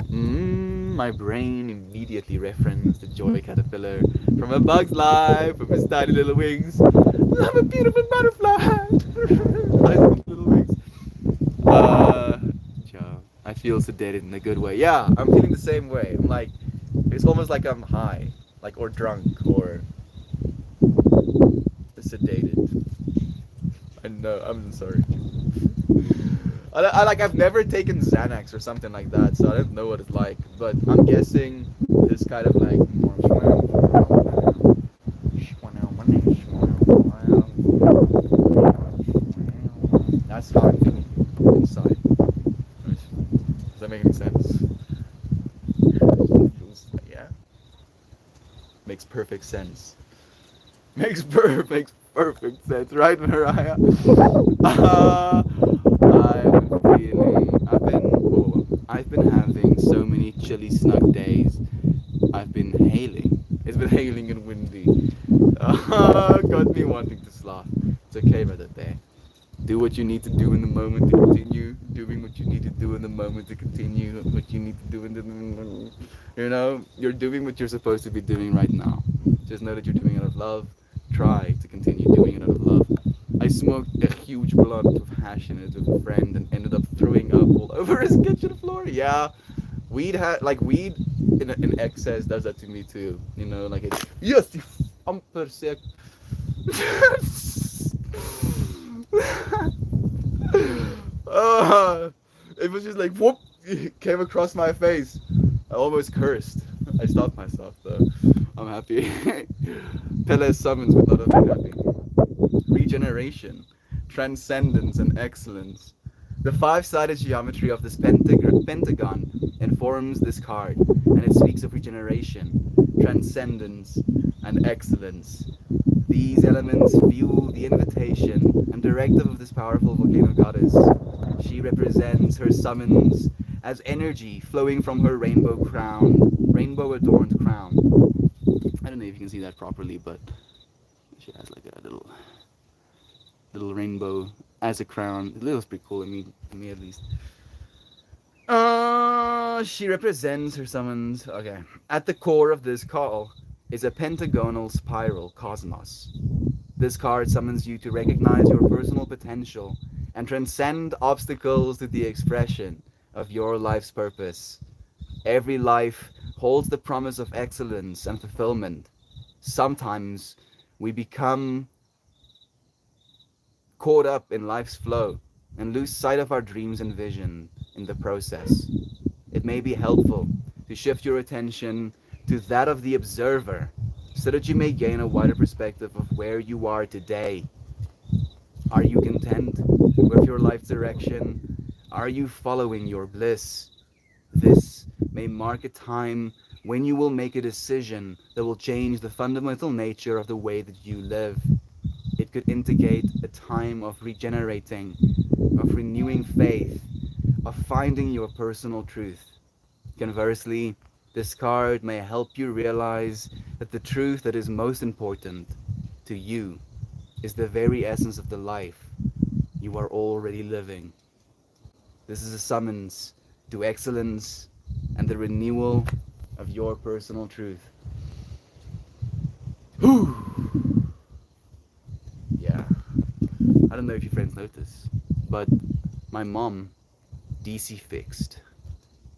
My brain immediately referenced the joy caterpillar from A Bug's Life with his tiny little wings. I'm a beautiful butterfly. Tiny little wings. Joe, I feel sedated in a good way. Yeah, I'm feeling the same way. I'm like, it's almost like I'm high, like or drunk or sedated. I know. I'm sorry. I've never taken Xanax or something like that, so I don't know what it's like. But I'm guessing this kind of like that's how I'm feeling inside. Does that make any sense? Yeah, makes perfect sense. Makes perfect sense, right, Mariah? I've been having so many chilly, snug days. I've been hailing. It's been hailing and windy. Got me wanting to sloth. It's okay, brother bear. Do what you need to do in the moment to continue doing what you need to do in the moment to continue what you need to do in the. You're doing what you're supposed to be doing right now. Just know that you're doing it out of love. Try to continue doing it out of love. I smoked a huge blunt of hash in it with a friend and ended up throwing up all over his kitchen floor. Yeah, weed in excess does that to me too. Like it's yes, you amper sick. uh, it was just like whoop, it came across my face. I almost cursed. I stopped myself though. I'm happy. Pele summons with not of happy. Regeneration, transcendence, and excellence. The five-sided geometry of this pentagon informs this card, and it speaks of regeneration, transcendence, and excellence. These elements fuel the invitation and directive of this powerful volcano goddess. She represents her summons as energy flowing from her rainbow-adorned crown. I don't know if you can see that properly, but she has like a little rainbow as a crown. It looks pretty cool to me at least. She represents her summons. Okay. At the core of this call is a pentagonal spiral cosmos. This card summons you to recognize your personal potential and transcend obstacles to the expression of your life's purpose. Every life holds the promise of excellence and fulfillment. Sometimes we become caught up in life's flow and lose sight of our dreams and vision in the process. It may be helpful to shift your attention to that of the observer so that you may gain a wider perspective of where you are today. Are you content with your life's direction? Are you following your bliss? This may mark a time when you will make a decision that will change the fundamental nature of the way that you live. It could indicate a time of regenerating, of renewing faith, of finding your personal truth. Conversely, this card may help you realize that the truth that is most important to you is the very essence of the life you are already living. This is a summons to excellence and the renewal of your personal truth. Whew. Yeah. I don't know if your friends notice, but my mom DC fixed,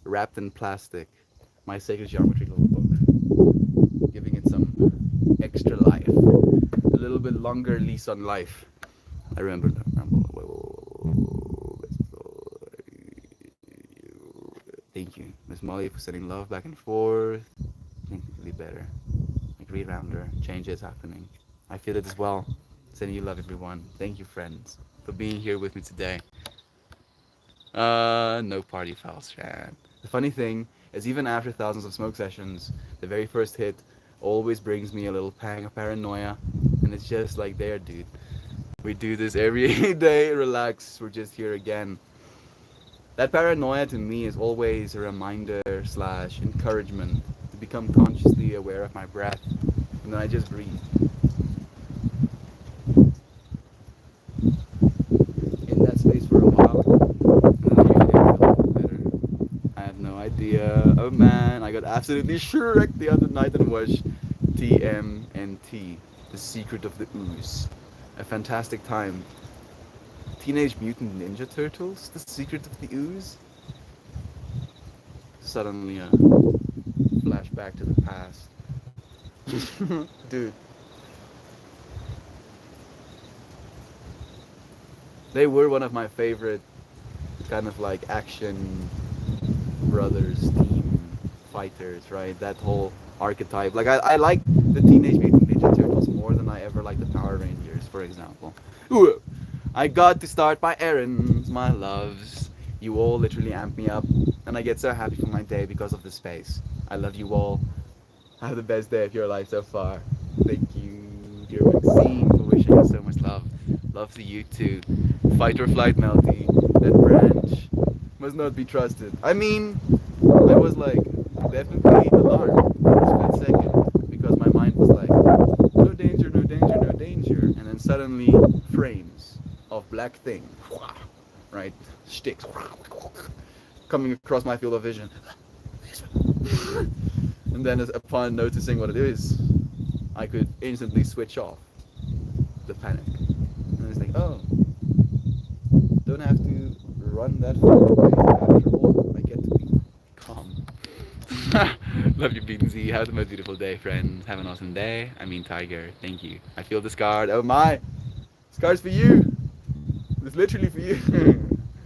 wrapped in plastic, my sacred geometry little book, giving it some extra life, a little bit longer lease on life. I remember. Thank you, Miss Molly, for sending love back and forth. Think it could be better. Like re-rounder, change is happening. I feel it as well. Sending you love, everyone. Thank you, friends, for being here with me today. No party fouls, Shan. The funny thing is, even after thousands of smoke sessions, the very first hit always brings me a little pang of paranoia. And it's just like, there, dude. We do this every day. Relax. We're just here again. That paranoia to me is always a reminder slash encouragement to become consciously aware of my breath. And then I just breathe. In that space for a while. And then usually I feel a little better. I have no idea. Oh man, I got absolutely shreked the other night and watched TMNT, The Secret of the Ooze. A fantastic time. Teenage Mutant Ninja Turtles, The Secret of the Ooze. Suddenly a flashback to the past. Dude, they were one of my favorite kind of like action brothers, team fighters, right? That whole archetype. Like I like the Teenage Mutant Ninja Turtles more than I ever liked the Power Rangers, for example. Ooh, I got to start my errands, my loves. You all literally amp me up, and I get so happy for my day because of the space. I love you all. Have the best day of your life so far. Thank you, dear Maxine, for wishing us so much love. Love to you too. Fight or flight, Melty. That branch must not be trusted. I mean, I was like definitely alarmed for a split second because my mind was like, no danger, no danger, no danger, and then suddenly frames of black thing, right, sticks coming across my field of vision. And then upon noticing what it is, I could instantly switch off the panic. And it's like, oh, don't have to run that far away. After all, I get to be calm. Love you, Beansy. Have the most beautiful day, friends. Have an awesome day. I mean, Tiger. Thank you. I feel the scar. Oh my! Scar's for you! It's literally for you.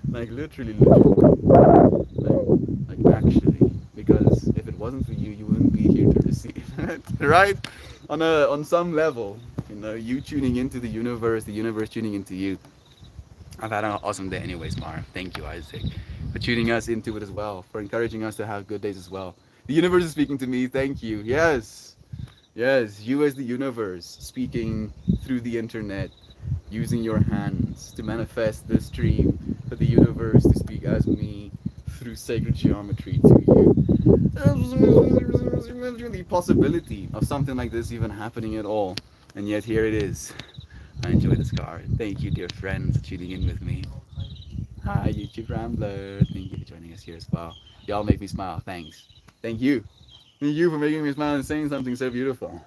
Like, literally, literally. Like, actually. Because if it wasn't for you, you wouldn't be here to receive it. Right? On some level. You know, you tuning into the universe tuning into you. I've had an awesome day anyways, Mar. Thank you, Isaac, for tuning us into it as well, for encouraging us to have good days as well. The universe is speaking to me. Thank you. Yes. Yes, you as the universe speaking through the internet, using your hands to manifest this dream for the universe to speak as me through sacred geometry to you. The possibility of something like this even happening at all. And yet here it is. I enjoy this card. Thank you, dear friends, for tuning in with me. Hi, YouTube Rambler. Thank you for joining us here as well. Y'all make me smile. Thanks. Thank you. Thank you for making me smile and saying something so beautiful.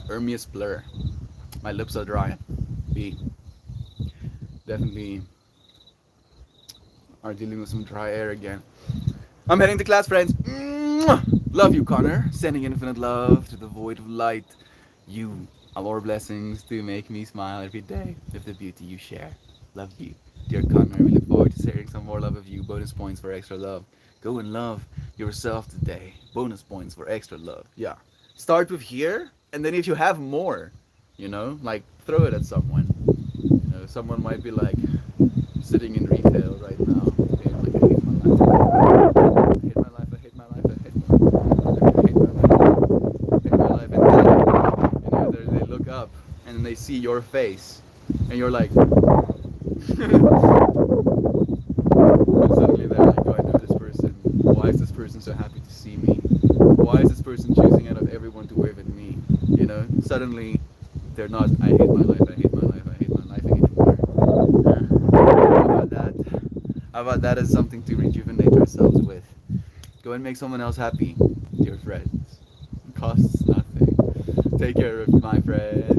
Ermius Blur. My lips are dry. B. Definitely are dealing with some dry air again. I'm heading to class, friends. Love you, Connor. Sending infinite love to the void of light. You are more blessings to make me smile every day with the beauty you share. Love you, dear Connor. We look forward to sharing some more love of you. Bonus points for extra love. Go and love yourself today. Bonus points for extra love. Yeah. Start with here, and then if you have more, like throw it at someone. Someone might be like sitting in retail right now. Okay, like, I hate my life. I hate my life. I hate my life. I hate my life. I hate my life. I hate my life. And then, they look up and then they see your face, and you're like, and suddenly they're like, oh, I know this person. Why is this person so happy to see me? Why is this person choosing out of everyone to wave at me? Suddenly they're not, I hate my life, I hate my life, I hate my life anymore. How about that? How about that as something to rejuvenate ourselves with? Go and make someone else happy, dear friends. It costs nothing. Take care of my friend.